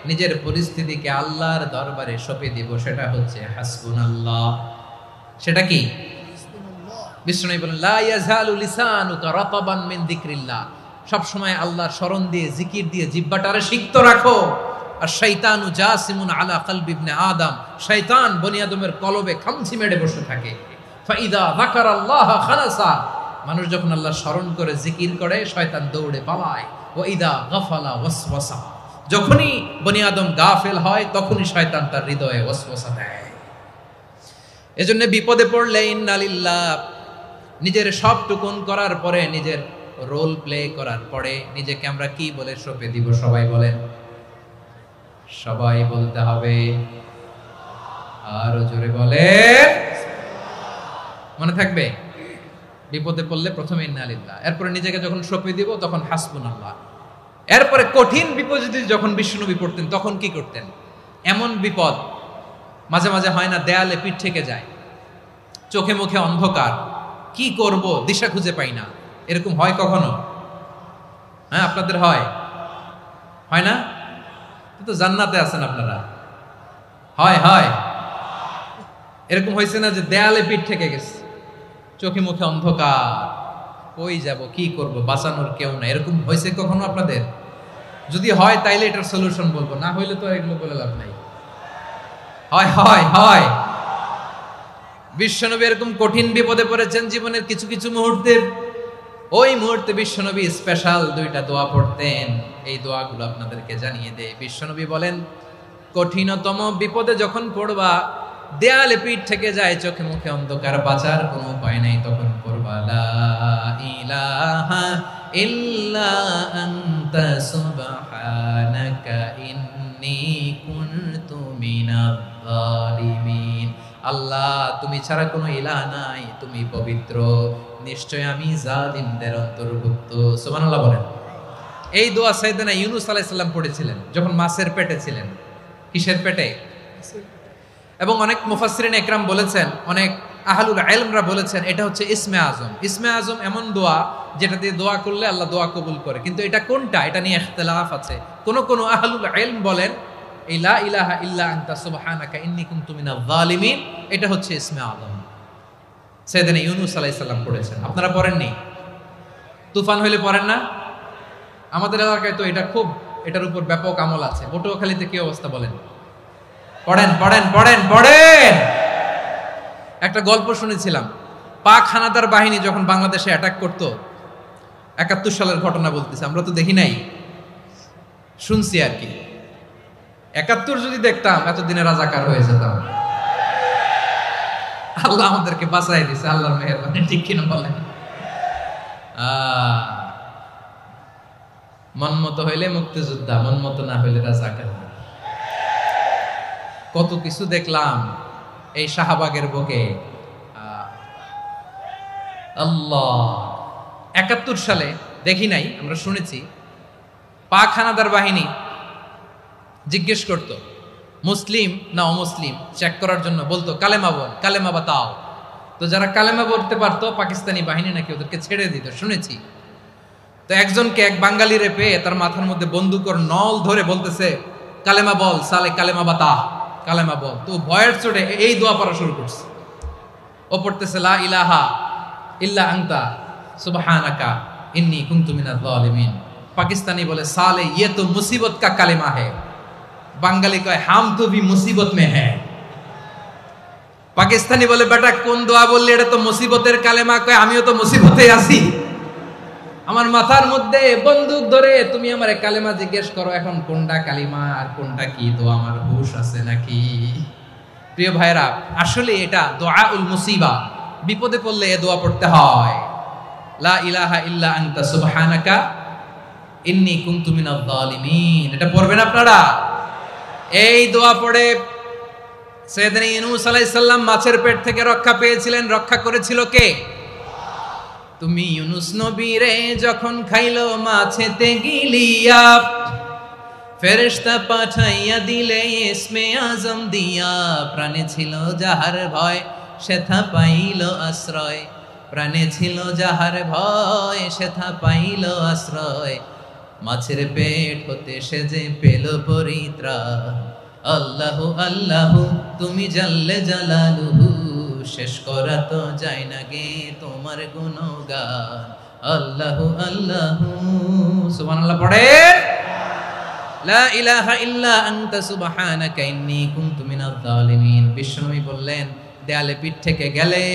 নিজের পরিস্থিতিকে আল্লাহর দরবারে সঁপে দিব, সেটা হচ্ছে হাসবুনাল্লাহ। সেটা কি? বিষ্ণু বলেন লা ইয়াজালু লিসানুকা রাতাবান মিন যিকরিল্লাহ, সব সময় আল্লাহর স্মরণ দিয়ে জিকির দিয়ে জিহ্বাটারে সিক্ত রাখো। আর শয়তানু জাসিমুন আলা কলবি ইবনে আদম, শয়তান বনি আদমের কলবে খামচি মেরে বসে থাকে। ফাইদা যাকারাল্লাহ খালাসা, মানুষ যখন আল্লাহর স্মরণ করে জিকির করে শয়তান দৌড়ে পালায়। ওয়া ইদা গাফালা ওয়াসওয়াসা, যখনই বনি আদম গাফেল হয় তখনই শয়তান তার হৃদয়ে ওয়াসওয়াসা দেয়। এজন্য বিপদে পড়লে ইন্না লিল্লাহ, নিজের সব টুকুন করার পরে, নিজের রোল প্লে করার পরে নিজেকে আমরা কি বলে সঁপে দিব? সবাই বলেন, সবাই বলতে হবে, আরো জোরে বলে, মনে থাকবে। বিপদে পড়লে প্রথমে ইন্না লিল্লাহ, এরপরে নিজেকে যখন সঁপে দিব তখন হাসবুনাল্লাহ। এরপরে কঠিন বিপদে যখন বিশ্বনবী পড়তেন তখন কি করতেন? এমন বিপদ মাঝে মাঝে হয় না, দেয়ালে পিঠ থেকে যায়, চোখে মুখে অন্ধকার, কি করব দিশা খুঁজে পাই না, এরকম হয় কখনো? হ্যাঁ, আপনাদের হয়? হয় না? তো জান্নাতে আছেন আপনারা। হয় হয় এরকম হয়েছে না যে দেয়ালে পিঠ থেকে গেছে, চোখে মুখে অন্ধকার, কই যাব, কি করব, বাঁচানোর কেউ না, এরকম হয়েছে কখনো আপনাদের? যদি হয় তাইলে এটার সলিউশন বলবো, না হইলে তো এগুলো বলে লাভ নাই। হয় হয় হয় বিশ্বনবী এরকম কঠিন বিপদে পড়েছেন জীবনের কিছু কিছু মুহূর্তে। ওই মুহূর্তে বিশ্বনবী স্পেশাল দুইটা দোয়া পড়তেন, এই দোয়াগুলো আপনাদেরকে জানিয়ে দেয়। বিশ্বনবী বলেন, কঠিনতম বিপদে যখন পড়বা, দেয়ালে পিঠ থেকে যায়, চোখে মুখে অন্ধকার, বাঁচার কোনো উপায় নাই, তখন পড়বা লা ইলাহা ইল্লা আনতা সুবহানাকা ইন্নী কুনতু মিনাজ জালিমিন। আল্লাহ, তুমি ছাড়া কোনো ইলাহ নাই, তুমি পবিত্র, নিশ্চয় আমি জালিমদের অন্তর্ভুক্ত। সুবহানাল্লাহ বলেন। এই দোয়া সাইয়েদনা ইউনূস আলাইহিস সালাম পড়েছিলেন যখন মাছের পেটে ছিলেন। কিসের পেটে? এবং অনেক মুফাসসিরিন ইকরাম বলেছেন, অনেক আহলুল ইলমরা বলেছেন এটা হচ্ছে ইসমে আজম। ইসমে আজম এমন দোয়া যেটা দিয়ে দোয়া করলে আল্লাহ দোয়া কবুল করে, কিন্তু এটা কোনটা এটা নিয়ে ইখতিলাফ আছে। কোন কোন আহলুল ইলম বলেন এই লা ইলাহা ইল্লা আনতা সুবহানাকা ইন্নী কুনতু মিনাজ জালিমিন, এটা হচ্ছে ইসমে আজম। সাইয়েদনা ইউনূস আলাইহিস সালাম পড়েছেন, আপনারা পড়েননি? তুফান হইলে পড়েন না? আমাদের এলাকায় তো এটা খুব, এটার উপর ব্যাপক আমল আছে। পটুয়াখালীতে কি অবস্থা বলেন? পড়েন পড়েন পড়েন পড়েন। একটা গল্প শুনেছিলাম, পাক হানাদার বাহিনী যখন বাংলাদেশে অ্যাটাক করত, ৭১ সালের ঘটনা বলতেছে, আমরা তো দেখি নাই, শুনছি আর কি। ৭১ যদি দেখতাম এতদিনে রাজাকার হয়ে যেতাম। আল্লাহ আমাদেরকে বাঁচাই দিছে, আল্লাহর মেহেরবানি, ঠিক কিনা বলেন? মন মতো হইলে মুক্তিযোদ্ধা, মন মতো না হইলে রাজাকার। কত কিছু দেখলাম এই শাহবাগের বুকে। আল্লাহ, ৭১ সালে দেখি নাই, আমরা শুনেছি পাক হানাদার বাহিনী জিজ্ঞেস করত মুসলিম না অমুসলিম চেক করার জন্য, বলতো কালেমা বল, কালেমা বাতাও। তো যারা কালেমা বলতে পারতো পাকিস্তানি বাহিনী নাকি ওদেরকে ছেড়ে দিত, শুনেছি। তো একজনকে, এক বাঙালিরে পেয়ে তার মাথার মধ্যে বন্দুকর নল ধরে বলতেছে কালেমা বল সালে, কালেমা বাতা, কালেমা বল। তো ভয়ের চোটে এই দোয়া পড়া শুরু করছে। ও পড়তেছে লা ইলাহা ইল্লা আনতা সুবহানাকা ইন্নী কুনতু মিনাজ জালিমিন। পাকিস্তানি বলে সালে ये तो मुसीबत का কালেমা है, বাঙালি কয় হাম তো ভি মুসিবত মে হ্যাঁ। পাকিস্তানি বলে বেটা কোন দোয়া বললি, এটা তো মুসিবতের কালেমা। কয় আমিও তো মুসিবতে আছি, আমার মাথার মধ্যে বন্দুক ধরে তুমি আমার কালেমা জিজ্ঞেস করো, এখন কোনটা কালিমা আর কোনটা কি, তো আমার হুশ আছে নাকি? প্রিয় ভাইরা, আসলে এটা দুআউল মুসিবা, বিপদে পড়লে এ দোয়া পড়তে হয়, লা ইলাহা ইল্লা আনতা সুবহানাকা ইন্নী কুনতু মিনাজ জালিমিন। এটা পড়বেন আপনারা। এই দোয়া পড়ে সাইয়েদনা ইউনূস আলাইহিস সালাম মাছের পেট থেকে রক্ষা পেয়েছিলেন। রক্ষা করেছিল কে? তুমি ইউনূস নবীরে যখন খাইলো মাছেতে গিলিয়া, ফেরেশতা পাঠাইয়া দিলে ইসমে আজম দিয়া। প্রাণে ছিল যাহার ভয় সেথা পাইল আশ্রয়, প্রাণে ছিল যাহার ভয় সেথা পাইল আশ্রয়। মাছের পেট হতে সে যে পেল পরিত্রাণ। আল্লাহু আল্লাহু তুমি জাল্লে জালালুহু, শেষ করা তো যায় না গে তোমার গুণগান। আল্লাহু আল্লাহু সুবহানাল্লাহ পড়েন। লা ইলাহা ইল্লা আনতা সুবহানাকা ইন্নী কুনতু মিনাজ জালিমিন। বিশ্বনবী বললেন, দেয়ালে পিঠ থেকে গেলে,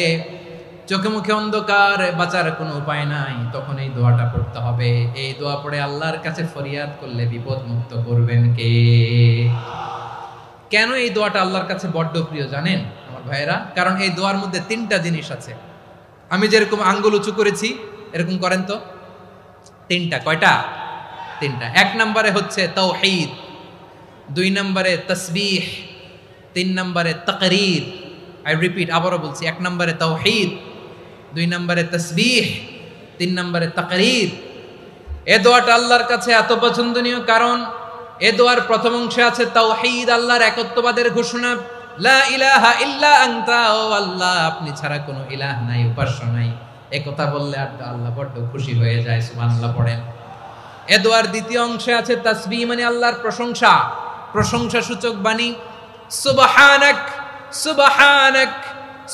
চোখে মুখে অন্ধকার, বাঁচার কোনো উপায় নাই, তখন এই দোয়াটা পড়তে হবে। এই দোয়া পড়ে আল্লাহর কাছে ফরিয়াদ করলে বিপদ মুক্ত করবেন কে? কেন এই দোয়াটা আল্লাহর কাছে বড্ড প্রিয় জানেন আমার ভাইয়েরা? কারণ এই দোয়ার মধ্যে তিনটা জিনিস আছে। আমি যেরকম আঙ্গুল উঁচু করেছি এরকম করেন তো। তিনটা। কয়টা? তিনটা। এক নম্বরে হচ্ছে তাওহীদ, দুই নম্বরে তাসবিহ, তিন নম্বরে তাকরীর। আই রিপিট, আবারও বলছি, এক নম্বরে তাওহীদ, দুই নম্বরে তাসবিহ, তিন নম্বরে তাকরীর। এ দোয়াটা আল্লাহর কাছে এত পছন্দনীয় কারণ এ দোয়ার প্রথম অংশে আছে তাওহীদ, আল্লাহর একত্ববাদের ঘোষণা। লা ইলাহা ইল্লা আনতা, ও আল্লাহ আপনি ছাড়া কোনো ইলাহ নাই, উপাস্য নাই। এই কথা বললে আল্লাহ বড্ড খুশি হয়ে যায়। সুবহানাল্লাহ পড়েন। এ দোয়ার দ্বিতীয় অংশে আছে তাসবিহ, মানে আল্লাহর প্রশংসা, প্রশংসা সূচক বাণী। সুবহানাক সুবহানাক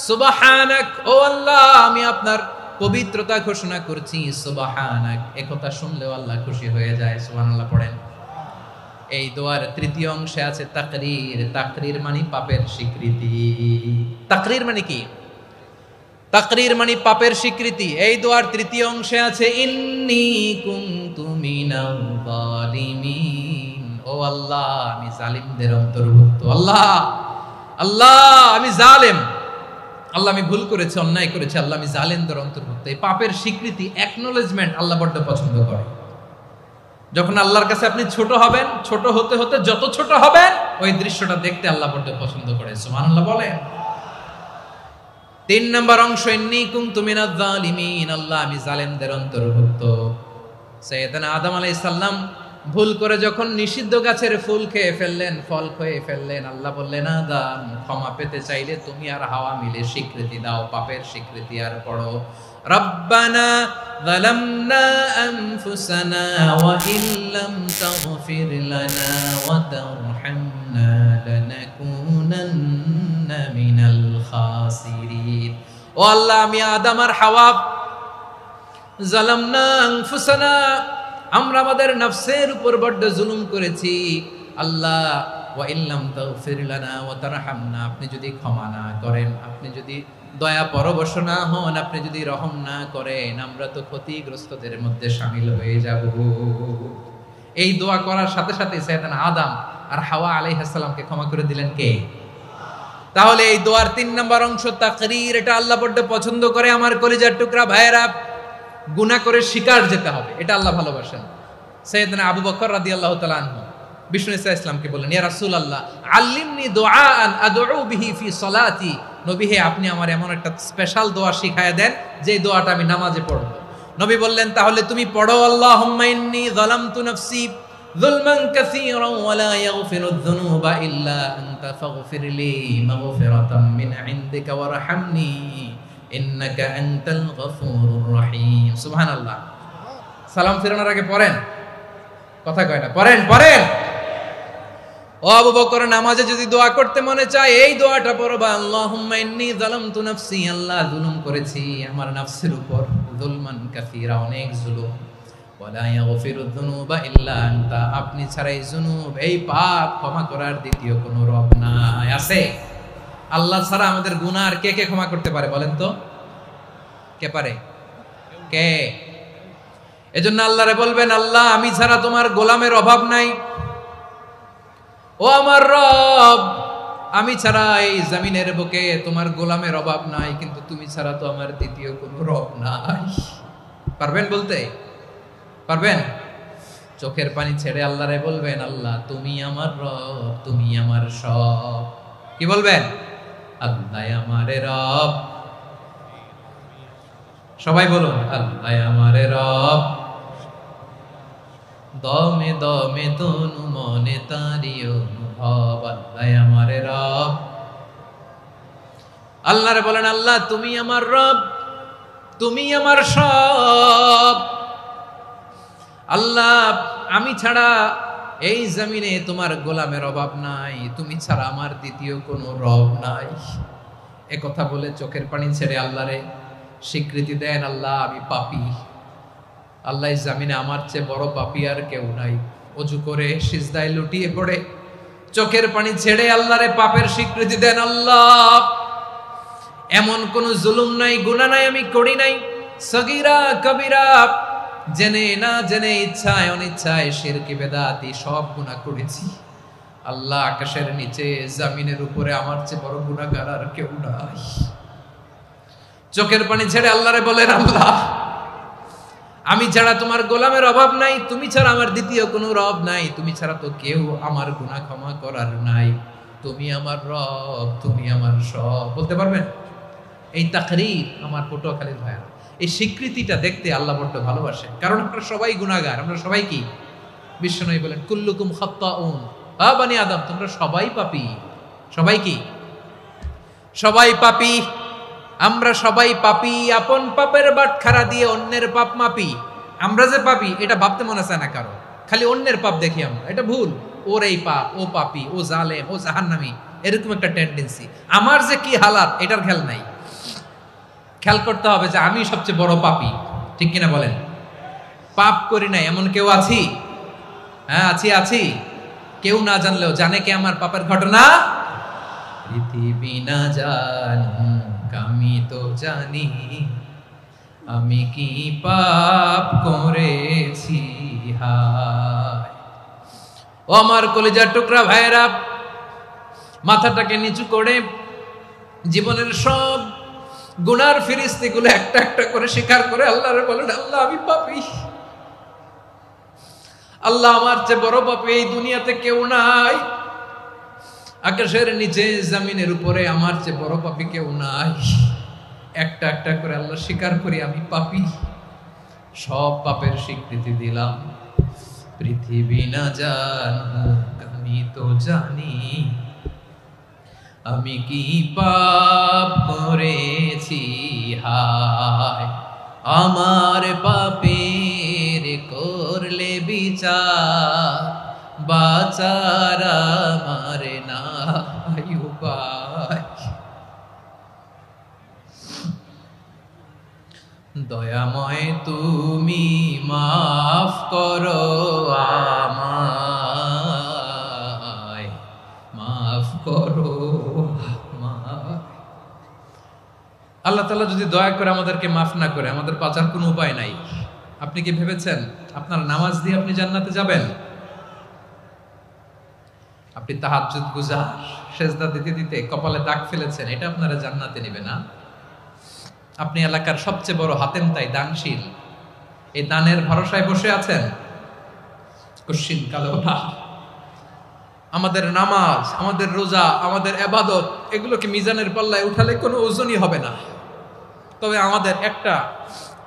সুবহানাক, ও আল্লাহ আমি আপনার পবিত্রতা ঘোষণা করছি। সুবহানাক, এই কথা শুনলেও আল্লাহ খুশি হয়ে যায়। সুবহানাল্লাহ পড়েন। এই দোয়ার তৃতীয় অংশে আছে তাকরীর, তাকরীর মানে পাপের স্বীকৃতি। তাকরীর মানে কি? তাকরীর মানে পাপের স্বীকৃতি। এই দোয়ার তৃতীয় অংশে আছে ইন্নী কুনতু মিনাল জালিমিন, ও আল্লাহ আমি জালিমদের অন্তর্ভুক্ত। আল্লাহ আল্লাহ আমি জালেম, আল্লাহ আমি ভুল করেছি, অন্যায় করেছি, আল্লাহ আমি জালেমদের অন্তর্ভুক্ত। এই পাপের স্বীকৃতি, অ্যাকনোলেজমেন্ট আল্লাহ বড্ড পছন্দ করে। যখন আল্লাহর কাছে আপনি ছোট হবেন, ছোট হতে হতে যত ছোট হবেন, ওই দৃশ্যটা দেখতে আল্লাহ বড্ড পছন্দ করে। সুবহানাল্লাহ বলেন। তিন নম্বর অংশ ইন্নী কুনতু মিনাজ জালিমিন, আল্লাহ আমি জালেমদের অন্তর্ভুক্ত। সাইয়েদনা আদম আলাইহিস সালাম ভুল করে যখন নিষিদ্ধ গাছের ফুল খেয়ে ফেললেন, ফল খেয়ে ফেললেন, আল্লাহ বললেন আদম ক্ষমা পেতে চাইলে তুমি আর হাওয়া মিলে স্বীকৃতি দাও, পাপের স্বীকৃতি আর পড়ো। রব্বানা যালামনা আনফুসানা ওয়া ইল্লাম তাগফির লানা ওয়া তারহামনা লানাকুনান্না মিনাল খাসিরিন। ও আল্লাহ আমি আদম আর হাওয়া, যালামনা আনফুসানা, আমরা আমাদের নফসের উপর বড্ড জুলুম করেছি। আল্লাহ ওয়া ইল্লাম তাগফির লানা ওয়া তারহামনা, আপনি যদি ক্ষমা না করেন, আপনি যদি দয়া পরবশ না হন, আপনি যদি রহম না করেন, আমরা তো ক্ষতিগ্রস্তদের মধ্যে শামিল হয়ে যাব। এই দোয়া করার সাথে সাথে সাইয়েদনা আদম আর হাওয়া আলাইহিস সালামকে ক্ষমা করে দিলেন কে? তাহলে এই দোয়ার তিন নম্বর অংশ তাকরীর, এটা আল্লাহ বড্ড পছন্দ করে। আমার কলিজার টুকরা ভাইয়েরা, গুনাহ করে শিকার যেতে হবে, এটা আল্লাহ ভালোবাসেন। সাইয়েদনা আবু বকর রাদিয়াল্লাহু তাআলা আনহু বিষ্ণু ইসা ইসলামকে বললেন, ইয়া রাসূলুল্লাহ আল্লিমনি দুআআন আদউ বিহি ফি সলাতি, নবী হে আপনি আমার এমন একটা স্পেশাল দোয়া শিখায়া দেন যে দোয়াটা আমি নামাজে পড়ব। নবী বললেন, তাহলে তুমি পড়ো আল্লাহুম্মা ইন্নী যালামতু নাফসি যুলমান কাসীরান ওয়া লা ইয়াগফিরুয যুনুবা ইল্লা আনতা ফাগফিরলি মাগফিরাতাম মিন ইনদিকা ওয়ারহামনি ইন্নাকা আনতাল গফুরুর রহিম। সুবহানাল্লাহ। সালাম ফিরানোর আগে পড়েন, কথা কয় না, পড়েন পড়েন। ও আবু বকর, নামাজে যদি দোয়া করতে মনে চায় এই দোয়াটা পড়বা, আল্লাহুম্মা ইন্নী যালামতু নাফসি, আল্লাহ জুলুম করেছি আমার নফসের উপর, যুলমান কাসীরা, অনেক জুলুম, ওয়া লা ইয়াগফিরুয যুনুবা ইল্লা আনতা, আপনি ছাড়া এই জুনুব, এই পাপ ক্ষমা করার দ্বিতীয় কোনো রব নাই। আছে? আল্লাহ ছাড়া আমাদের গুনাহ আর কে কে ক্ষমা করতে পারে বলেন তো? কে পারে? কে? এজন্য আল্লাহরে বলবেন, আল্লাহ আমি ছাড়া তোমার গোলামের অভাব নাই, ও আমার রব আমি ছাড়া এই জমিনের বুকে তোমার গোলামের অভাব নাই, কিন্তু তুমি ছাড়া তো আমার দ্বিতীয় কোনো রব নাই। পারবেন বলতে? পারবেন? চোখের পানি ছেড়ে আল্লাহরে বলবেন, আল্লাহ তুমি আমার রব, তুমি আমার সব। কি বলবেন? আল্লাহ আমারে রব। সবাই বলুন, আল্লাহ আমারে রব, দমে দমে তনু মনে তারি অনুভব, আল্লাহ আমারে রব। আল্লাহরে বলেন, আল্লাহ তুমি আমার রব, তুমি আমার সব, আল্লাহ আমি ছাড়া এই জমিনে তোমার গোলামের অভাব নাই, তুমি ছাড়া আমার দ্বিতীয় কোনো রব নাই। এ কথা বলে চোখের পানি ছেড়ে আল্লাহরে স্বীকৃতি দেন, আল্লাহ আমি পাপী, আল্লাহ এই জমিনে আমার চেয়ে বড় পাপী আর কেউ নাই। অজু করে সিজদায় লুটিয়ে পড়ে চোখের পানি ছেড়ে আল্লাহরে পাপের স্বীকৃতি দেন, আল্লাহ এমন কোন জুলুম নাই, গুনাহ নাই আমি করি নাই, সগীরা কবিরা জেনে না জেনে ইচ্ছায় অনিচ্ছায় শিরকি বেদাতি সব গুনাহ করেছি। আল্লাহ আকাশের নিচে জমিনের উপরে আমার চেয়ে বড় গুনাহগার আর কেউ নাই। চোখের পানি ছেড়ে আল্লাহরে বলেন, আল্লাহ আমি ছাড়া তোমার গোলামের অভাব নাই, তুমি ছাড়া আমার দ্বিতীয় কোনো রব নাই, তুমি ছাড়া তো কেউ আমার গুনাহ ক্ষমা করার নাই, তুমি আমার রব, তুমি আমার সব। বলতে পারবেন? এই তাকরীর আমার পটুয়াখালীর ভাইয়া, এই স্বীকৃতিটা দেখতে আল্লাহ বড্ড ভালোবাসেন, কারণ আমরা সবাই গুনাহগার। আমরা সবাই কি? বিশ্বনবী বলেন কুল্লুকুম খাত্তাউন, বানি আদম তোমরা সবাই পাপী। সবাই কি? সবাই পাপী। আমরা সবাই পাপী, আপন পাপের বাটখারা দিয়ে অন্যের পাপ মাপি। আমরা যে পাপী এটা ভাবতে মনে চায় না কারো, খালি অন্যের পাপ দেখি আমরা, এটা ভুল। ওর এই পাপ, ও পাপী, ও জালেম, ও জাহান্নামী, এরকম একটা টেন্ডেন্সি। আমার যে কি হালাত এটার খেয়াল নাই। খেয়াল করতে হবে যে আমি সবচেয়ে বড় পাপী, ঠিক কিনা বলেন? পাপ করি নাই এমন কেউ আছি? হ্যাঁ আছি। কেউ না জানলেও জানে কে আমার পাপের ঘটনা? পৃথিবী না জানুক আমি তো জানি, আমি কি পাপ করেছি হায়। ও আমার কলিজার টুকরা ভাইয়েরা, মাথাটাকে নিচু করে জীবনের সব গুনার ফিরিস্তিগুলো একটা একটা করে স্বীকার করে আল্লাহরে বলেন, আল্লাহ আমি পাপী, আল্লাহ আমার চেয়ে বড় পাপী এই দুনিয়াতে কেউ নাই, আকাশের নিচে জমিনের উপরে আমার চেয়ে বড় পাপী কেউ নাই। একটা একটা করে আল্লাহ স্বীকার করি আমি পাপী, সব পাপের স্বীকৃতি দিলাম। পৃথিবী না জানুক আমি তো জানি, আমি কি পাপ করেছি হায়। আমার পাপের করলে বিচার, বাঁচার আমার নাই উপায়। দয়াময় তুমি মাফ করো আমায়, মাফ করো আমায়। আল্লাহ তাআলা যদি দয়া করে আমাদেরকে মাফ না করে, আমাদের বাঁচার কোনো উপায় নাই। আপনি কি ভেবেছেন আপনার নামাজ দিয়ে আপনি জান্নাতে যাবেন? আপনি তাহাজ্জুদ গুজার, সেজদা দিতে দিতে কপালে দাগ ফেলেছেন, এটা আপনারা জান্নাতে নেবে না? আপনি এলাকার সবচেয়ে বড় হাতেম তাই দানশীল, এই দানের ভরসায় বসে আছেন, কশিন কালো না। আমাদের নামাজ, আমাদের রোজা, আমাদের ইবাদত, এগুলোকে মিজানের পাল্লায় উঠালে কোনো ওজনই হবে না। তবে আমাদের একটা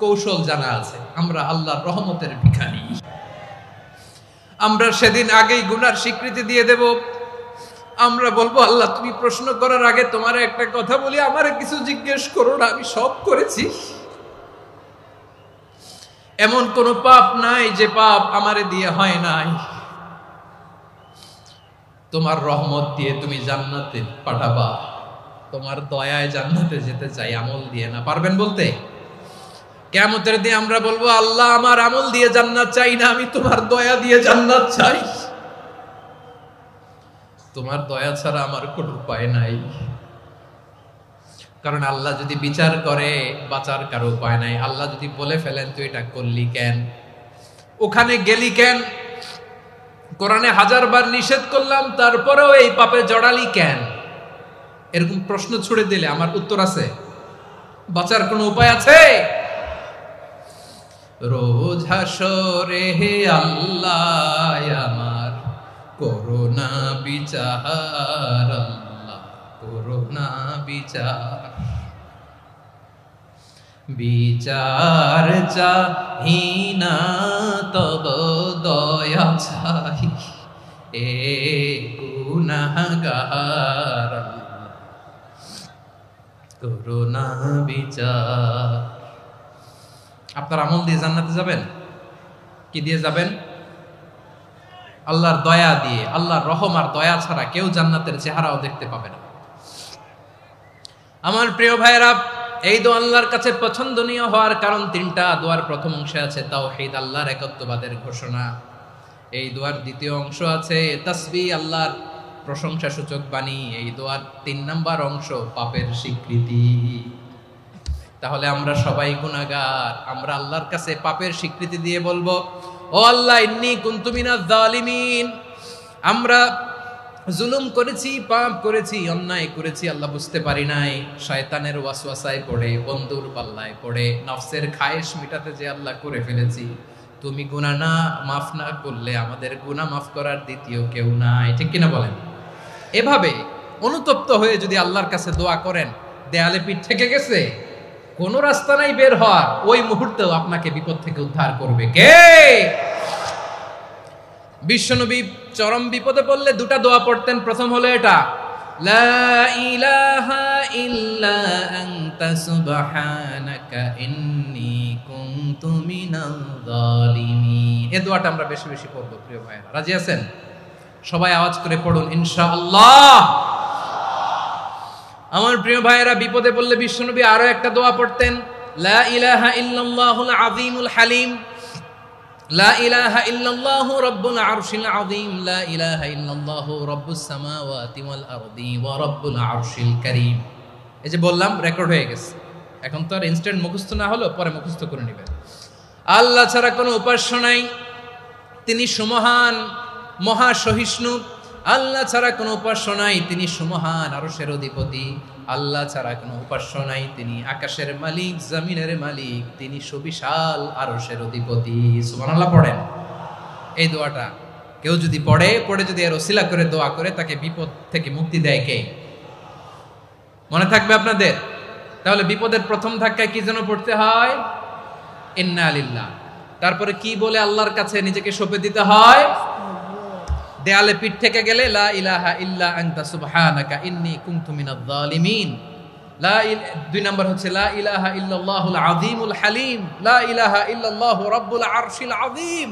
কৌশল জানা আছে, আমরা আল্লাহর রহমতের ভিখারি। আমরা সেদিন আগেই গুনার স্বীকৃতি দিয়ে দেব। আমরা বলবো, আল্লাহ তুমি প্রশ্ন করার আগে তোমার একটা কথা বলি, আমারে কিছু জিজ্ঞেস করো না, আমি সব করেছি। এমন কোন পাপ নাই যে পাপ আমারে দিয়ে হয় নাই। তোমার রহমত দিয়ে তুমি জান্নাতে পাঠাবা, তোমার দয়ায় জান্নাতে যেতে চাই, আমল দিয়ে না। পারবেন বলতে? কিয়ামতের দিন আমরা বলবো, আল্লাহ আমার আমল দিয়ে জান্নাত চাই না, আমি তোমার দয়া দিয়ে জান্নাত চাই। তোমার দয়া ছাড়া আমার কোনো উপায় নাই। কারণ আল্লাহ যদি বিচার করে বাঁচার কারো উপায় নাই। আল্লাহ যদি বলে ফেলেন তুই এটা করলি কেন, ওখানে গেলি কেন, কোরআনে 1000 বার নিষেধ করলাম তারপরেও এই পাপে জড়ালি কেন, এরকম প্রশ্ন ছুড়ে দিলে আমার উত্তর আছে? বাঁচার কোনো উপায় আছে? রোজ হাসরে হে আল্লাহ আমার করোনা বিচার, আল্লাহ করোনা বিচার। বিচার চাহি না তব দয়া চাই, এ গুনাহগার করোনা বিচার। আপনার আমল দিয়ে জান্নাতে যাবেন? কি দিয়ে যাবেন? আল্লাহর দয়া দিয়ে। আল্লাহর রহম আর দয়া ছাড়া কেউ জান্নাতের চেহারাও দেখতে পাবে না। আমার প্রিয় ভাইরা, এই দোয়া আল্লাহর কাছে পছন্দনীয় হওয়ার কারণ তিনটা। দোয়ার প্রথম অংশে আছে তাওহীদ, আল্লাহর একত্ববাদের ঘোষণা। এই দোয়ার দ্বিতীয় অংশ আছে তাসবিহ, আল্লাহর প্রশংসা সূচক বাণী। এই দোয়ার ৩ নাম্বার অংশ পাপের স্বীকৃতি। তাহলে আমরা সবাই গুনাহগার, আমরা আল্লাহর কাছে পাপের স্বীকৃতি দিয়ে বলবো, ও আল্লাহ, ইন্নী কুনতু মিনাজ জালিমিন, আমরা জুলুম করেছি, পাপ করেছি, অন্যায় করেছি, আল্লাহ বুঝতে পারি নাই, শয়তানের ওয়াসওয়াসায় পড়ে, বন্ধুর পাল্লায় পড়ে, নফসের খায়েশ মিটাতে যে আল্লাহ করে ফেলেছি। তুমি গুনাহ না মাফ না করলে আমাদের গুনাহ মাফ করার দ্বিতীয় কেউ নাই। ঠিক কিনা বলেন? এভাবে অনুতপ্ত হয়ে যদি আল্লাহর কাছে দোয়া করেন, দেয়ালে পিঠ থেকে গেছে, কোন রাস্তা নাই বের হওয়ার, ওই মুহূর্তেও আপনাকে বিপদ থেকে উদ্ধার করবে কে? বিশ্বনবী চরম বিপদে পড়লে দুটা দোয়া পড়তেন। প্রথম হলো এটা, লা ইলাহা ইল্লা আনতা সুবহানাকা ইন্নী কুনতু মিনাল জালিমিন। এই দোয়াটা আমরা বেশি বেশি পড়ব প্রিয় ভাইরা। রাজি আছেন? সবাই আওয়াজ করে পড়ুন ইনশাআল্লাহ। আমার প্রিয় ভাইয়েরা, বিপদে পড়লে বিশ্বনবী আরো একটা দোয়া পড়তেন, লা ইলাহা ইল্লাল্লাহুল আযীমুল হালিম, লা ইলাহা ইল্লাল্লাহু রাব্বুল আরশিল আযীম, লা ইলাহা ইল্লাল্লাহু রাব্বুস সামাওয়াতি ওয়াল আরদি ওয়া রাব্বুল আরশিল কারীম। এই যে বললাম, রেকর্ড হয়ে গেছে। এখন তো আর ইনস্ট্যান্ট মুখস্থ না হলো, পরে মুখস্থ করে নেবেন। আল্লাহ ছাড়া কোনো উপাস্য নাই, তিনি সুমহান, মহা সহিষ্ণু। আল্লাহ ছাড়া কোনো উপাস্য নাই, তিনি সুমহান, আরশের অধিপতি। আল্লাহ ছাড়া কোনো উপাস্য নাই, তিনি আকাশের মালিক, জমিনের মালিক, তিনি সুবিশাল আরশের অধিপতি। সুবহানাল্লাহ পড়েন। এই দোয়াটা কেউ যদি পড়ে যদি এর ওসিলা করে দোয়া করে, তাকে বিপদ থেকে মুক্তি দেয় কে? মনে থাকবে আপনাদের? তাহলে বিপদের প্রথম ধাক্কায় কি যেন পড়তে হয়? ইন্না লিল্লাহ। তারপরে কি বলে আল্লাহর কাছে নিজেকে সঁপে দিতে হয়? দেয়ালে পিঠ থেকে গেলে লা ইলাহা ইল্লা আনতা সুবহানাকা ইন্নী কুনতু মিনাজ জালিমিন। ২ নম্বর হচ্ছে লা ইলাহা ইল্লাল্লাহুল আযীমুল হালিম, লা ইলাহা ইল্লাল্লাহু রাব্বুল আরশিল আযীম,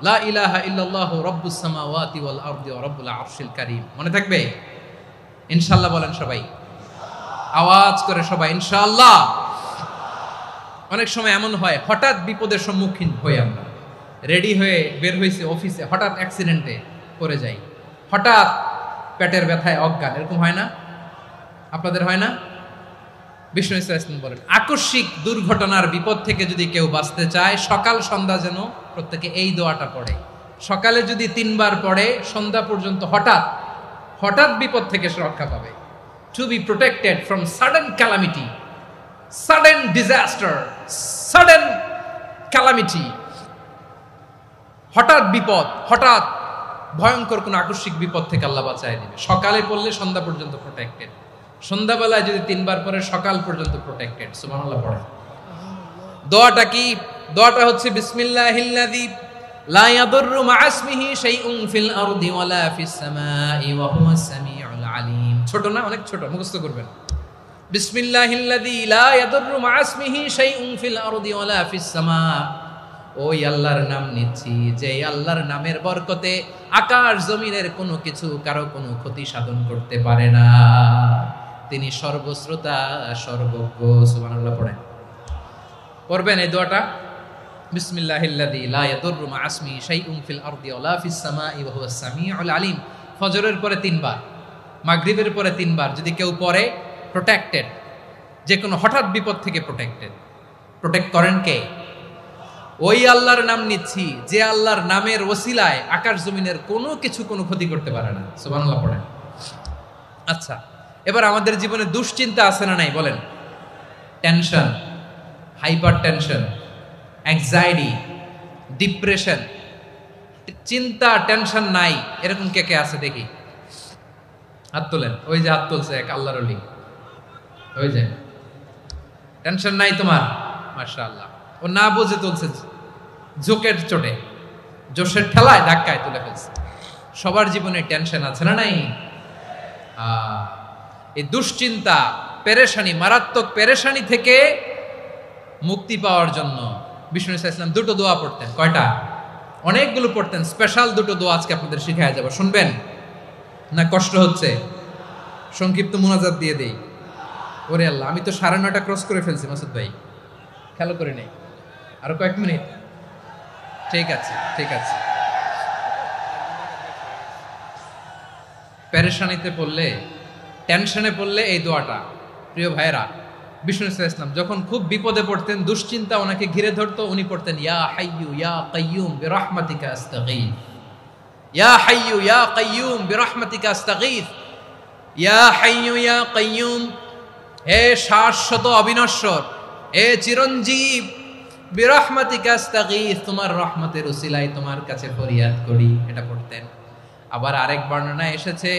লা ইলাহা ইল্লাল্লাহু রাব্বুস সামাওয়াতি ওয়াল আরদি ওয়া রাব্বুল আরশিল কারীম। মনে থাকবে? ইনশাআল্লাহ বলেন সবাই, আওয়াজ করে সবাই ইনশাআল্লাহ। অনেক সময় এমন হয়, হঠাৎ বিপদের সম্মুখীন হই আমরা, রেডি হয়ে বের হইছে অফিসে, হঠাৎ অ্যাক্সিডেন্টে পড়ে যাই, হঠাৎ পেটের ব্যথায় অজ্ঞান, এরকম হয় না? আপনাদের হয় না? বিষ্ণু ইসলাম বলেন, আকস্মিক দুর্ঘটনার বিপদ থেকে যদি কেউ বাঁচতে চায়, সকাল সন্ধ্যা যেন প্রত্যেকে এই দোয়াটা পড়ে। সকালে যদি 3 বার পড়ে, সন্ধ্যা পর্যন্ত হঠাৎ বিপদ থেকে সে রক্ষা পাবে। To be protected from sudden calamity, sudden disaster, sudden calamity. হঠাৎ বিপদ, হঠাৎ ভয়ঙ্কর কোন আকস্মিক বিপদ থেকে আল্লাহ বাঁচায় দিবে। সকালে পড়লে সন্ধ্যা পর্যন্ত প্রোটেক্টেড, সন্ধ্যাবেলায় যদি 3 বার পরে সকাল পর্যন্ত প্রোটেক্টেড। সুবহানাল্লাহ পড়ে। দোয়াটা কি? দোয়াটা হচ্ছে বিসমিল্লাহিল্লাযী লা ইয়াদুররু মা'a ইসমিহি শাইউন ফিল আরদি ওয়ালা ফিস সামাই ওয়া হুয়াস সামিউল আলিম। ছোট না? অনেক ছোট, মুখস্থ করবেন। বিসমিল্লাহিল্লাযী লা ইয়াদুররু মা'a ইসমিহি শাইউন ফিল আরদি ওয়ালা ফিস সামা। ওই আল্লাহর নাম নিচ্ছি, যে আল্লাহর নামের বরকতে আকাশ জমিনের কোনো কিছু কারো কোনো ক্ষতি সাধন করতে পারে না। তিনি সর্বশ্রোতা, সর্বজ্ঞ। সুবহানাল্লাহ পড়েন। পড়বেন এই দোয়াটা, বিসমিল্লাহিল্লাযী লা ইয়াদুররু মা'a ইসমিহি শাইউন ফিল আরদি ওয়ালা ফিস সামাই ওয়া হুয়াস সামিউল আলিম। ফজরের পরে 3 বার, মাগরিবের পরে 3 বার যদি কেউ পড়ে, প্রোটেক্টেড, যে কোনো হঠাৎ বিপদ থেকে প্রোটেক্টেড। প্রোটেক্ট করেন কে? ওই আল্লাহর নাম নিচ্ছি, যে আল্লাহর নামের ওসিলায় আকাশ জমিনের কোনো কিছু কোনো ক্ষতি করতে পারে না। সুবহানাল্লাহ পড়েন। আচ্ছা, এবার আমাদের জীবনে দুশ্চিন্তা আছে না নাই বলেন? Tension, hyper tension, anxiety, depression, চিন্তা, টেনশন নাই, এরকম কে কে আছে দেখি? হাত তোলেন। ওই যে হাত তুলছে এক আল্লাহর ওলি, ওই যে। টেনশন নাই তোমার? মাশাআল্লাহ। ও না বুঝে তুলছে, জোকের চোটে, জোশের ঠেলায় ধাক্কায় তুলে ফেলছে। সবার জীবনে টেনশন আছে না নাই? এই দুশ্চিন্তা, পেরেশানি, মারাত্মক পেরেশানি থেকে মুক্তি পাওয়ার জন্য বিষ্ণু ইসলাম 2টো দোয়া পড়তেন। কয়টা? অনেকগুলো পড়তেন, স্পেশাল দুটো দোয়া আজকে আপনাদের শিখায়া যাব, শুনবেন না কষ্ট হচ্ছে? সংক্ষিপ্ত মুনাজাত দিয়ে দেই। ওরে আল্লাহ, আমি তো 9:30 ক্রস করে ফেলছি মাসুদ ভাই, খেয়াল করে নেই, আরো কয়েক মিনিট। ঠিক আছে ঠিক আছে। পেরেশানিতে পড়লে, টেনশনে পড়লে এই দোয়াটা, প্রিয় ভাইরা, বিষ্ণু ইসলাম যখন খুব বিপদে পড়তেন, দুশ্চিন্তা ওনাকে ঘিরে ধরতো, উনি পড়তেন ইয়া হাইয়ু ইয়া কাইয়ুম বিরহমাতিকা আস্তাগীথ, ইয়া হাইয়ু ইয়া কাইয়ুম বিরহমাতিকা আস্তাগীথ, ইয়া হাইয়ু ইয়া কাইয়ুম, হে শাশ্বত অবিনশ্বর, হে চিরঞ্জীব, বিরহমাতিকা আস্তাগীথ, তোমার রহমতের উসিলায় তোমার কাছে ফরিয়াদ করি, এটা পড়তেন। আবার আরেক বর্ণনা এসেছে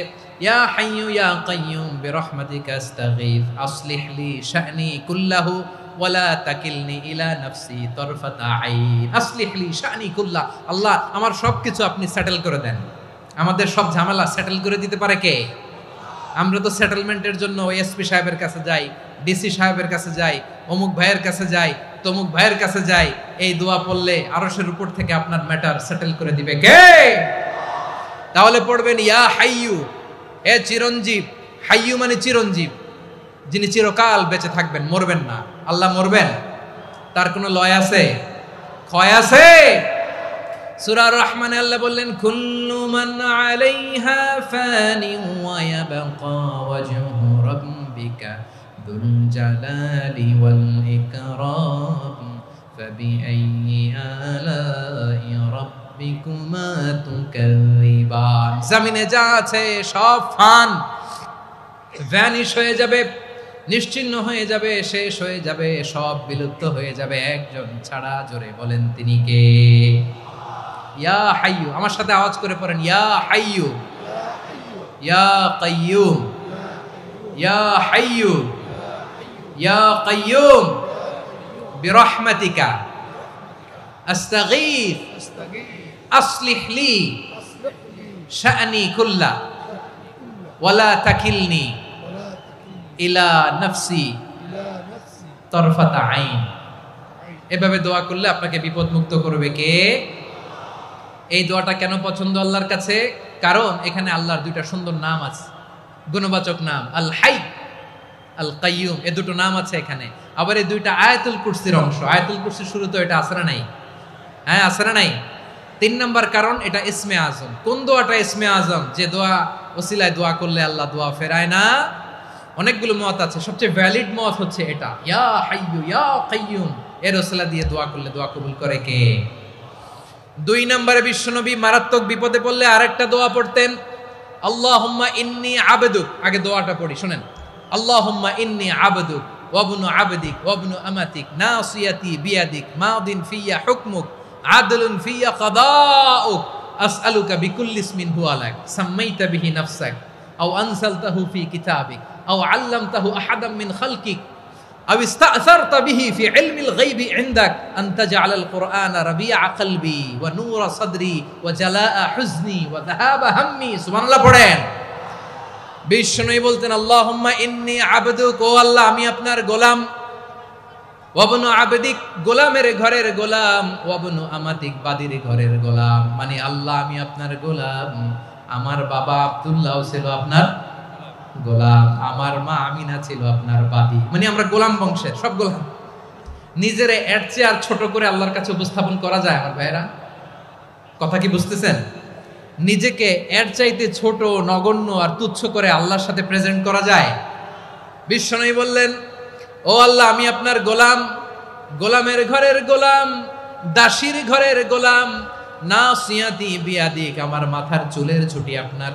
ইয়া হাইয়ু ইয়া কাইয়ুম বিরহমাতিকা আস্তাগীথ আসলিহ লি শা'নি কুল্লাহু ওয়ালা তাকিলনি ইলা নাফসি তারফাতা আইন, আসলিহ লি শা'নি কুল্লাহ, আল্লাহ আমার সবকিছু আপনি সেটেল করে দেন। আমাদের সব ঝামেলা সেটেল করে দিতে পারে কে? আমরা তো সেটেলমেন্টের জন্য এসপি সাহেবের কাছে যাই, ডিসি সাহেবের কাছে যাই, অমুক ভাইয়ের কাছে যাই, তমুক ভাইয়ের কাছে যাই। এই দোয়া পড়লে আরশের উপর থেকে আপনার ম্যাটার সেটেল করে দিবে কে? তাহলে পড়বেন ইয়া হাইয়ু, হে চিরঞ্জীব, হাইয়ু মানে চিরঞ্জীব, যিনি চিরকাল বেঁচে থাকবেন, মরবেন না। আল্লাহ মরবেন? তার কোনো লয় আছে? ক্ষয় আছে? সূরা রহমানে আল্লাহ বললেন কুল্লু মান আলাইহা ফানি ওয়া ইয়াবকা ওয়াজহু রাব্বিকা যুল জালালি ওয়াল ইকরাম ফাবিআইয়ি আলাই রাব্বিকুমা তুকাযিবান। জমিনে যা আছে সব ফান, ভ্যানিশ হয়ে যাবে, নিশ্চিহ্ন হয়ে যাবে, শেষ হয়ে যাবে, সব বিলুপ্ত হয়ে যাবে, একজন ছাড়া। জোরে বলেন তিনি কে? ইয়া হাইয়ু, আমার সাথে আওয়াজ করে পড়েন ইয়া হাইয়ু ইয়া কাইয়ুম ইয়া হাইয়ু ইয়া কাইয়ুম বিরহমাতিকা আস্তাগীথ আসলিহ লি শা'নি কুল্লা ওয়ালা তাকিলনি ইলা নাফসি তারফাতা আইন। এভাবে দোয়া করলে আপনাকে বিপদ মুক্ত করবে কে? এই দোয়াটা কেন পছন্দ আল্লাহর কাছে? কারণ এখানে আল্লাহর দুইটা সুন্দর নাম আছে, গুণবাচক নাম, আল হাই, আল কাইয়ুম, এই দুটো নাম আছে এখানে। আবার এই দুইটা আয়াতুল কুরসির অংশ। আয়াতুল কুরসির শুরু তো এটা আছে না নাই? হ্যাঁ আছে না নাই? 3 নাম্বার কারণ এটা ইসমে আজম। কোন দোয়াটা ইসমে আজম? যে দোয়া ওসিলায় দোয়া করলে আল্লাহ দোয়া ফেরায় না। অনেকগুলো মত আছে, সবচেয়ে ভ্যালিড মত হচ্ছে এটা, ইয়া হাইয়ু ইয়া কাইয়ুম, এর ওসিলা দিয়ে দোয়া করলে দোয়া কবুল করে কে? 2 নম্বরে বিশ্বনবী মারাত্মক বিপদে পড়লে আরেকটা দোয়া পড়তেন, আল্লাহুম্মা ইন্নী আবদুক। আগে দোয়াটা পড়ি, শুনেন। আল্লাহুম্মা ইন্নী আবদুক ওয়া ইবনু আবদিক ওয়া ইবনু আমাতিক নাসিয়াতি বিয়াদিক মাদিন ফিয়া হুকমুক আদলুন ফিয়া কাদাউক আসআলুকা বিকুল্লি ইসমিন হুয়া লাক সাম্মাইতা বিহি নাফসাক আও আনসালতাহু ফি কিতাবিক আও আল্লামতাহু আহাদাম মিন খালকিক أو استأثرت به في علم الغيب عندك أن تجعل القرآن ربيع قلبي ونور صدري وجلاء حزني وذهاب همي। سبحان الله পড়েন। বিষ্ণু বলতেন আল্লাহুম্মা ইন্নী আবদুক, ও আল্লাহ আমি আপনার গোলাম, ওয়াবনু আবদিক, গোলামের ঘরের গোলাম, ওয়াবনু আমাতিক, বাদির ঘরের গোলাম। মানে আল্লাহ আমি আপনার গোলাম, আমার বাবা আব্দুল্লাহ ছিল আপনার গোলাম, আমার মা আমিনা ছিল আপনার বাদী। মানে আমরা গোলাম বংশের, সব গোলাম। নিজেরে এর চেয়ে আর ছোট করে আল্লাহর কাছে উপস্থাপন করা যায় আমার ভাইয়েরা? কথা কি বুঝতেছেন? নিজেকে এর চাইতে ছোট, নগণ্য আর তুচ্ছ করে আল্লাহর সাথে প্রেজেন্ট করা যায়? বিশ্বনবী বললেন ও আল্লাহ আমি আপনার গোলাম, গোলামের ঘরের গোলাম, দাসীর ঘরের গোলাম, নাসিয়াতি বিয়াদিক, আমার মাথার চুলের ছুটি আপনার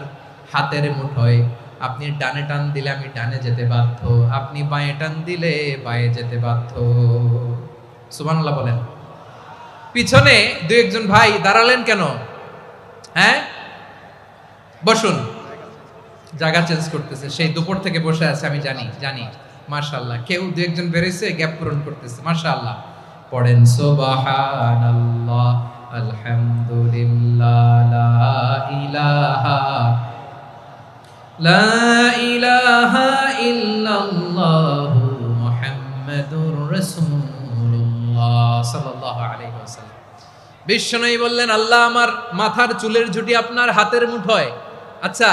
হাতের মুঠোয়। আপনি ডানে টান দিলে আমি ডানে যেতে বাধ্য, আপনি বাঁয়ে টান দিলে বাঁয়ে যেতে বাধ্য। সুবহানাল্লাহ বলেন। পিছনে 2-1 ভাই দাঁড়ালেন কেন? হ্যাঁ বসুন, জায়গা চেঞ্জ করতেছে, সেই দুপুর থেকে বসে আছে আমি জানি। মাশাআল্লাহ, কেউ 2-1 বেরিয়েছে, গ্যাপ পূরণ করতেছে, মাশাআল্লাহ। পড়েন সুবহানাল্লাহ আলহামদুলিল্লাহ লা ইলাহা লা ইলাহা ইল্লাল্লাহু মুহাম্মাদুর রাসূলুল্লাহ সাল্লাল্লাহু আলাইহি ওয়াসাল্লাম। বিশ্বনবী বললেন, আল্লাহ আমার মাথার চুলের ঝুঁটি আপনার হাতের মুঠোয়। আচ্ছা,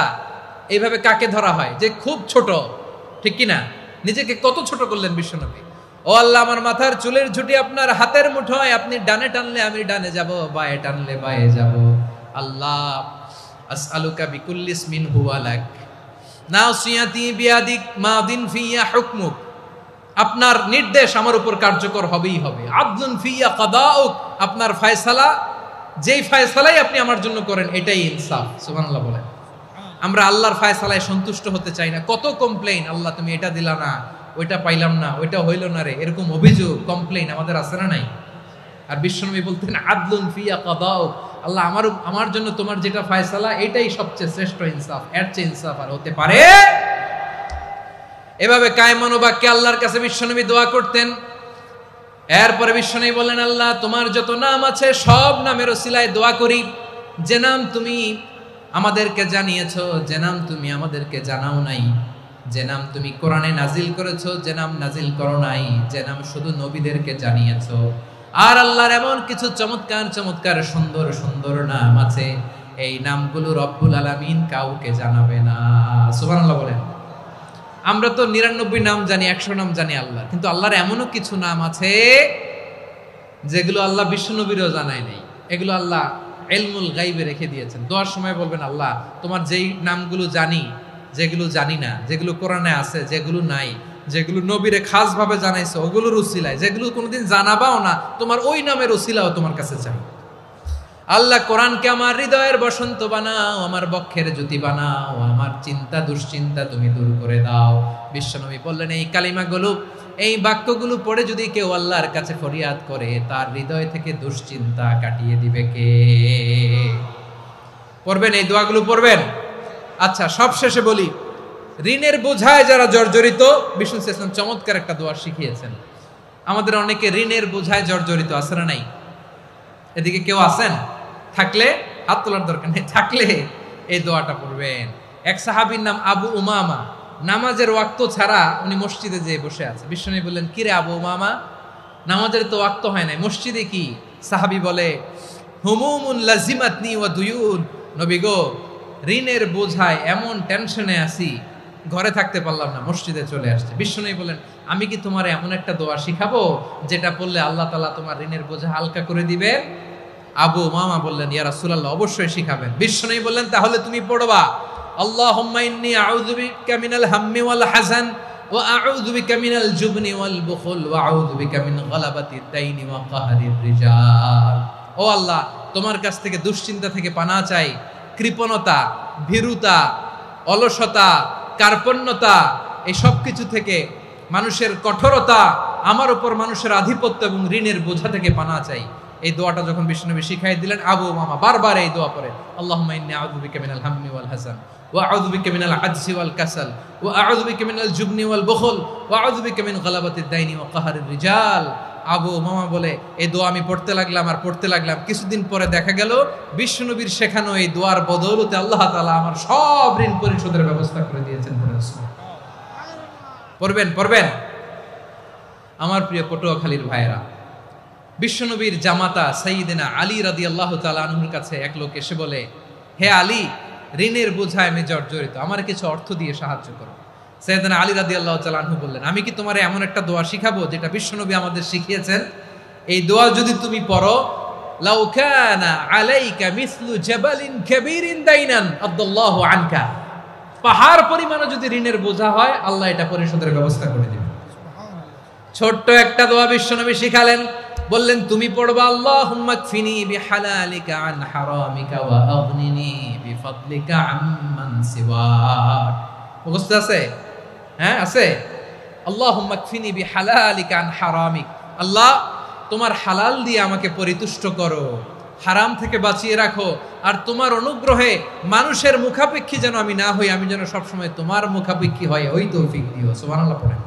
এইভাবে কাকে ধরা হয় যে খুব ছোট, ঠিক কিনা? নিজেকে কত ছোট করলেন বিশ্বনবী। ও আল্লাহ, আমার মাথার চুলের ঝুঁটি আপনার হাতের মুঠোয়, আপনি ডানে টানলে আমি ডানে যাব, বায়ে টানলে বায়ে যাব। আল্লাহ, আসআলুকা বিকুল্লি ইসমিন হুয়া লাক নাসিয়াতি বিয়াদিক মাদিন ফিয়া হুকমুক। আপনার নির্দেশ আমার উপর কার্যকর হবেই হবে। আদলুন ফিয়া কাদাউক, আপনার ফয়সালা, যেই ফয়সালাই আপনি আমার জন্য করেন এটাই ইনসাফ। সুবহানাল্লাহ বলেন। আমরা আল্লাহর ফয়সালায় সন্তুষ্ট হতে চাই না। কত কমপ্লেইন, আল্লাহ তুমি এটা দিলা না, ওইটা পাইলাম না, ওইটা হইল না রে, এরকম অভিযোগ কমপ্লেইন আমাদের আছে না নাই? আর বিশ্বনবী বলতেন আদলুন ফিয়া কাদাউক, আল্লাহ আমার জন্য তোমার যেটা ফয়সালা এটাই সবচেয়ে শ্রেষ্ঠ ইনসাফ, এর চেয়ে ইনসাফ আর হতে পারে? এভাবে কায়মান বাক্যে আল্লাহর কাছে বিশ্বনবী দোয়া করতেন। এরপরে বিশ্বনবী বললেন, আল্লাহ তোমার যত নাম আছে সব নামের ওসিলায় দোয়া করি, যে নাম তুমি আমাদেরকে জানিয়েছো, যে নাম তুমি আমাদেরকে জানাও নাই, যে নাম তুমি কোরআনে নাজিল করেছো, যে নাম নাজিল করো নাই, যে নাম শুধু নবীদেরকে জানিয়েছো। আর আল্লাহর এমন কিছু চমৎকার চমৎকার সুন্দর সুন্দর নাম আছে, এই নামগুলো রব্বুল আলামিন কাউকে জানাবে না। সুবহানাল্লাহ বলেন। আমরা তো 99 নাম জানি, 100 নাম জানি আল্লাহ, কিন্তু আল্লাহর এমনও কিছু নাম আছে যেগুলো আল্লাহ বিশ্বনবীরও জানায় নাই। এগুলো আল্লাহ ইলমুল গায়বে রেখে দিয়েছেন। দোয়ার সময় বলবেন, আল্লাহ তোমার যেই নামগুলো জানি, যেগুলো জানি না, যেগুলো কোরআনে আছে, যেগুলো নাই, যেগুলো নবীরে খাস ভাবে জানাইছো ওগুলোর উসিলায়, যেগুলো কোনোদিন জানাবাও না তোমার ওই নামের উসিলাও তোমার কাছে চাই। আল্লাহ কোরআনকে আমার হৃদয়ের বসন্ত বানাও, আমার বক্ষের জ্যোতি বানাও, আমার চিন্তা দুশ্চিন্তা তুমি দূর করে দাও। বিশ্বনবী বললেন, এই কালিমাগুলো, এই বাক্যগুলো পড়ে যদি কেউ আল্লাহর কাছে ফরিয়াদ করে, তার হৃদয় থেকে দুশ্চিন্তা কাটিয়ে দিবে কে? পড়বেন, এই দোয়াগুলো পড়বেন। আচ্ছা, সব শেষে বলি, ঋণের বোঝায় যারা জর্জরিত, বিষ্ণু ইসলাম চমৎকার একটা দোয়া শিখিয়েছেন। আমাদের অনেকে ঋণের বোঝায় জর্জরিত, আছে না নাই? এদিকে কেউ আছেন? থাকলে হাত তোলার দরকার নেই, থাকলে এই দোয়াটা পড়বেন। এক সাহাবীর নাম আবু উমামা, নামাজের ওয়াক্ত ছাড়া উনি মসজিদে যেয়ে বসে আছে। বিশ্বনবী বললেন, কি রে আবু উমামা, নামাজের তো ওয়াক্ত হয় নাই, মসজিদে কি? সাহাবী বলে, হুমুমুন লাজিমাতনি ওয়া দুয়ুন, নবী গো, ঋণের বোঝায় এমন টেনশনে আছি, ঘরে থাকতে পারলাম না, মসজিদে চলে আসছে। বিশ্বনবী বলেন, আমি কি তোমার এমন একটা দোয়া শিখাবো যেটা পড়লে আল্লাহ তাআলা তোমার ঋণের বোঝা হালকা করে দিবে? আবু উমামা বললেন, ইয়া রাসূলুল্লাহ, অবশ্যই শিখাবেন। বিশ্বনবী বললেন, তাহলে তুমি পড়বা, আল্লাহুম্মা ইন্নী আউযু বিকা মিনাল হাম্মি ওয়াল হাযান ওয়া আউযু বিকা মিনাল জুবনি ওয়াল বুখল ওয়া আউযু বিকা মিন গালাবাতিদ দাইনি ওয়া কাহরির রিজাল। ও আল্লাহ, তোমার কাছ থেকে দুশ্চিন্তা থেকে পানাহ চাই, কৃপণতা, ভীরুতা, অলসতা, কার্পণ্যতা, এই সব কিছু থেকে, মানুষের কঠোরতা, আমার উপর মানুষের আধিপত্য এবং ঋণের বোঝা থেকে পানাহ চাই। এই দোয়াটা যখন বিশ্বনবী শিখাই দিলেন, আবু উমামা বারবার এই দোয়া পড়ে, আল্লাহুম্মা ইন্নী আউযু বিকা মিনাল হাম্মি ওয়াল হাযান ওয়া আউযু বিকা মিনাল আজজি ওয়াল কাসাল ওয়া আউযু বিকা মিনাল জুবনি ওয়াল বুখল ওয়া আউযু বিকা মিন গালাবাতিদ দাইনি ওয়া কাহরির রিজাল। আবু উমামা বলে, এই দোয়া আমি পড়তে লাগলাম আর পড়তে লাগলাম, কিছুদিন পরে দেখা গেল বিশ্বনবীর শেখানো এই দোয়ার বদৌলতে আল্লাহ তাআলা আমার সব ঋণ পরিশোধের ব্যবস্থা করে দিয়েছেন। পড়বেন পড়বেন। আমার প্রিয় পটুয়াখালীর ভাইয়েরা, বিশ্বনবীর জামাতা সাইয়্যিদিনা আলী রাদিয়াল্লাহু তাআলা আনহুর কাছে এক লোক এসে বলে, হে আলী, ঋণের বোঝায় আমি জর্জরিত, আমার কিছু অর্থ দিয়ে সাহায্য করো। সাইয়্যিদিনা আলী রাদিয়াল্লাহু তাআলা আনহু বললেন, আমি কি তোমারে এমন একটা দোয়া শিখাবো যেটা বিশ্বনবী আমাদের শিখিয়েছেন? এই দোয়া যদি তুমি পড়ো, লাউ কানা আলাইকা মিসলু জাবালিন কাবীরিন দাইনান আদাল্লাহু আনকা, পাহাড় পরিমাণে যদি ঋণের বোঝা হয়, আল্লাহ এটা পরিশোধের ব্যবস্থা করে দিবেন। ছোট্ট একটা দোয়া বিশ্বনবী শিখালেন, বললেন তুমি পড়বা, আল্লাহুম্মা কফিনি বিহালালিকা আন হারামিকা ওয়া আগনিনি বিফাদলিকা আম্মান সিওয়াক। মুখস্থ আছে? হ্যাঁ আছে। আল্লাহুম্মা কফিনি বিহালালিকা আন হারামিক, আল্লাহ তোমার হালাল দিয়ে আমাকে পরিতুষ্ট করো, হারাম থেকে বাঁচিয়ে রাখো, আর তোমার অনুগ্রহে মানুষের মুখাপেক্ষী যেন আমি না হই, আমি যেন সবসময় তোমার মুখাপেক্ষী হয়, ওই তৌফিক দিও। সুবহানাল্লাহ পড়েন।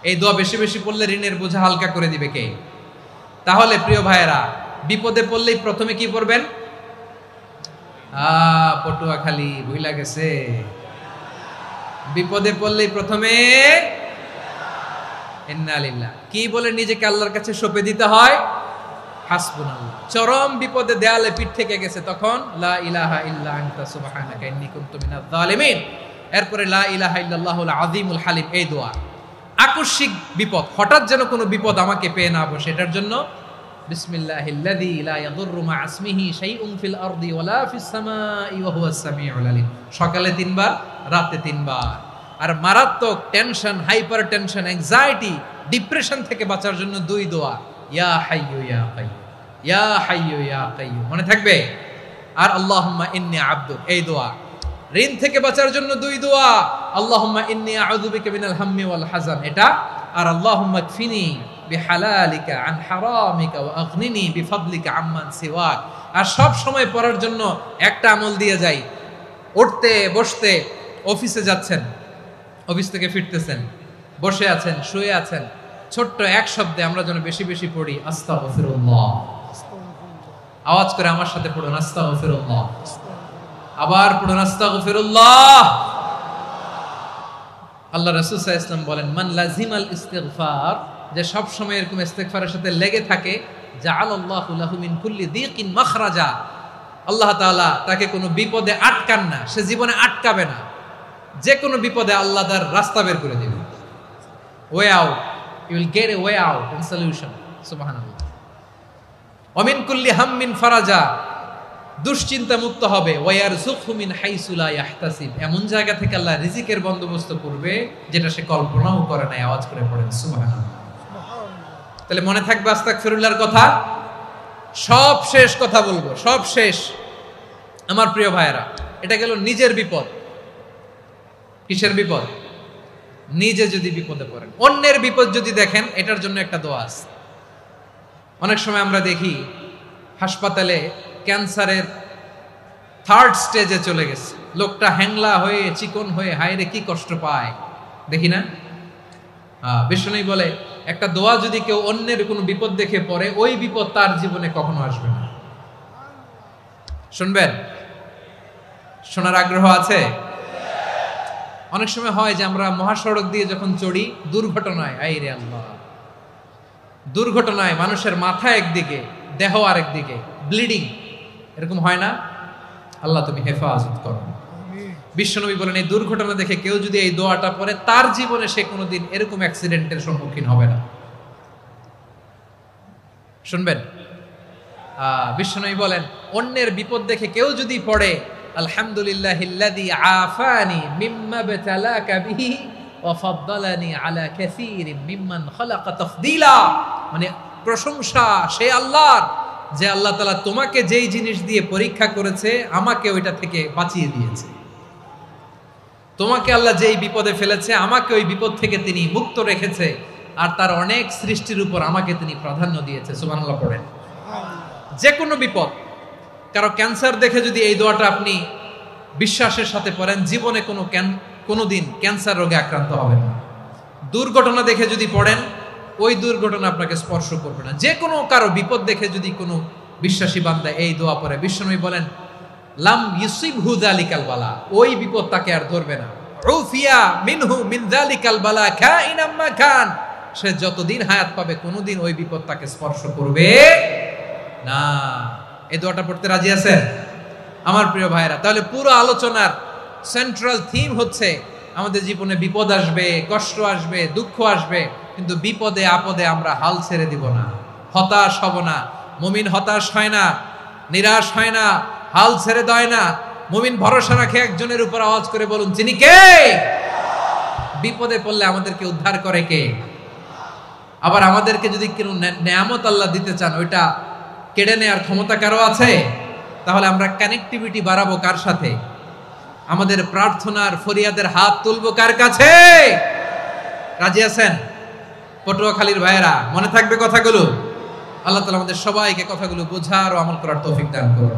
এই দোয়া বেশি বেশি পড়লে ঋণের বোঝা হালকা করে দিবে কে? তাহলে প্রিয় ভাইয়েরা, বিপদে পড়লেই প্রথমে কি পড়বেন? পটুয়াখালী ভুইলা গেছে, বিপদে পড়লেই প্রথমে ইন্না লিল্লাহ কি বলে নিজেকে আল্লাহর কাছে সঁপে দিতে হয়? হাসবুনাল্লাহ। চরম বিপদে দেয়ালে পিঠ থেকে গেছে, তখন লা ইলাহা ইল্লা আনতা সুবহানাকা ইন্নী কুনতু মিনাজ জালিমিন। এরপরে লা ইলাহা ইল্লাল্লাহুল আযীমুল হালিম, এই দোয়া। আকস্মিক বিপদ, হঠাৎ যেন কোনো বিপদ আমাকে পেয়ে না বসে, এটার জন্য বিসমিল্লাহিল্লাযী লা ইয়াদুররু মা ইসমিহি শাইউন ফিল আরদি ওয়ালা ফিস সামাই ওয়া হুয়াস সামিউল আলীম। সকালে 3 বার, রাতে 3 বার। আর মারাত্মক tension, hyper tension, anxiety, depression থেকে বাঁচার জন্য 2 দোয়া, ইয়া হাইয়্যু ইয়া কাইয়্যুম, ইয়া হাইয়্যু ইয়া কাইয়্যুম, মনে থাকবে? আর আল্লাহুম্মা ইন্নী আবদুক, এই দোয়া। ঋণ থেকে বাঁচার জন্য 2 দোয়া, আল্লাহুম্মা ইন্নী আউযু বিকা মিনাল হাম্মি ওয়াল হাযান, এটা। আর আল্লাহুম্মা কফিনি বিহালালিকা আন হারামিকা ওয়া আগনিনি বিফাদলিকা আম্মান সিওয়াক। আর সব সময় পড়ার জন্য একটা আমল দিয়ে যাই, উঠতে বসতে, অফিসে যাচ্ছেন, অফিস থেকে ফিরতেছেন, বসে আছেন, শুয়ে আছেন, ছোট্ট এক শব্দে আমরা যেন বেশি বেশি পড়ি আস্তাগফিরুল্লাহ। আওয়াজ করে আমার সাথে পড়ুন আস্তাগফিরুল্লাহ, আবার পড়ুন আস্তাগফিরুল্লাহ। আল্লাহ রাসূল সাল্লাল্লাহু আলাইহি ওয়াসাল্লাম বলেন, মান লাজিমাল ইস্তিগফার, যে সব সময় এরকম ইস্তিগফারের সাথে লেগে থাকে, জাআলাল্লাহু লাহু মিন কুল্লি যিকিন মাখরাজা, আল্লাহ তাআলা তাকে কোনো বিপদে আটকান না, সে জীবনে আটকাবে না, যে কোনো বিপদে আল্লাহ তার রাস্তা বের করে দিবেন। Way out, you will get a way out and solution. সুবহানাল্লাহ। ওয়া মিন কুল্লি হাম্মিন ফারাজা, দুশ্চিন্তা মুক্ত হবে। ওয়া ইয়ারযুকহু মিন হাইসু লা ইয়াহতাসিব, এমন জায়গা থেকে আল্লাহ রিজিকের বন্দোবস্ত করবে যেটা সে কল্পনাও করে নাই। আওয়াজ করে পড়েন সুবহানাল্লাহ। তাহলে মনে থাকবে আস্তাগফিরুল্লাহর কথা। সব শেষ কথা বলবো, সব শেষ আমার প্রিয় ভাইয়েরা। এটা গেল নিজের বিপদ। কিসের বিপদ? নিজে যদি বিপদে পড়েন। অন্যের বিপদ যদি দেখেন, এটার জন্য একটা দোয়া আছে। অনেক সময় আমরা দেখি হাসপাতালে ক্যান্সারের 3rd স্টেজে চলে গেছে, লোকটা হ্যাংলা হয়ে, চিকন হয়ে, হায়রে কি কষ্ট পায়, দেখি না? বিষ্ণু বলে, একটা দোয়া যদি কেউ অন্যের কোনো বিপদ দেখে পড়ে, ওই বিপদ তার জীবনে কখনো আসবে না। শুনবেন? শোনার আগ্রহ আছে? অনেক সময় হয় যে আমরা মহাসড়ক দিয়ে যখন চড়ি, দুর্ঘটনায়, আইরে আল্লাহ, দুর্ঘটনায় মানুষের মাথা একদিকে, দেহ আরেকদিকে, ব্লিডিং, এরকম হয় না? আল্লাহ তুমি হেফাজত করো। বিশ্বনবী বলেন, এই দুর্ঘটনা দেখে কেউ যদি এই দোয়াটা পড়ে, তার জীবনে সে কোনোদিন এরকম অ্যাক্সিডেন্টের সম্মুখীন হবে না। শুনবেন? বিশ্বনবী বলেন, অন্যের বিপদ দেখে কেউ যদি পড়ে, আলহামদুলিল্লাহিল্লাযী আফানি মিম্মা বতালাকা বিহি ওয়া ফাদ্দালানি আলা কাসীরিম মিম্মান খালাকা তাফদীলা, মানে প্রশংসা সে আল্লাহর, যে আল্লাহ তাআলা তোমাকে যেই জিনিস দিয়ে পরীক্ষা করেছে, আমাকে ওইটা থেকে বাঁচিয়ে দিয়েছে। তোমাকে আল্লাহ যেই বিপদে ফেলেছে, আমাকে ওই বিপদ থেকে তিনি মুক্ত রেখেছে, আর তার অনেক সৃষ্টির উপর আমাকে তিনি প্রাধান্য দিয়েছে। সুবহানাল্লাহ পড়েন। যে কোনো বিপদ, কারো ক্যান্সার দেখে যদি এই দোয়াটা আপনি বিশ্বাসের সাথে পড়েন, জীবনে কোনোদিন ক্যান্সার রোগে আক্রান্ত হবেন না। দুর্ঘটনা দেখে যদি পড়েন, ওই দুর্ঘটনা আপনাকে স্পর্শ করবে না। যে কোনো কারো বিপদ দেখে যদি কোনো বিশ্বাসী বান্দা এই দোয়া পড়ে, বিশ্বনবী বলেন, লাম ইউসিবহু যালিকাল বালা, ওই বিপদ তাকে আর ধরবে না। উফিয়া মিনহু মিন যালিকাল বালা কাইনাম মা কান, সে যতদিন হায়াত পাবে কোনোদিন ওই বিপদ তাকে স্পর্শ করবে না। এই দোয়াটা পড়তে রাজি আছেন আমার প্রিয় ভাইরা? তাহলে পুরো আলোচনার সেন্ট্রাল থিম হচ্ছে, আমাদের জীবনে বিপদ আসবে, কষ্ট আসবে, দুঃখ আসবে, কিন্তু বিপদে আপদে আমরা হাল ছেড়ে দিব না, হতাশ হব না। মুমিন হতাশ হয় না, নিরাশ হয় না, হাল ছেড়ে দেয় না। মুমিন ভরসা রাখে একজনের উপর। আওয়াজ করে বলুন, যিনি কে? বিপদে পড়লে আমাদেরকে উদ্ধার করে কে? আবার আমাদেরকে যদি কোনো নেয়ামত আল্লাহ দিতে চান, ওইটা কেড়ে নেওয়ার ক্ষমতা কারো আছে? তাহলে আমরা কানেক্টিভিটি বাড়াবো কার সাথে? আমাদের প্রার্থনার ফরিয়াদের হাত তুলবো কার কাছে? রাজি আছেন? পটুয়াখালীর ভাইয়েরা, মনে থাকবে কথাগুলো? আল্লাহ তাআলা আমাদের সবাইকে কথাগুলো বোঝার ও আমল করার তৌফিক দান করুন।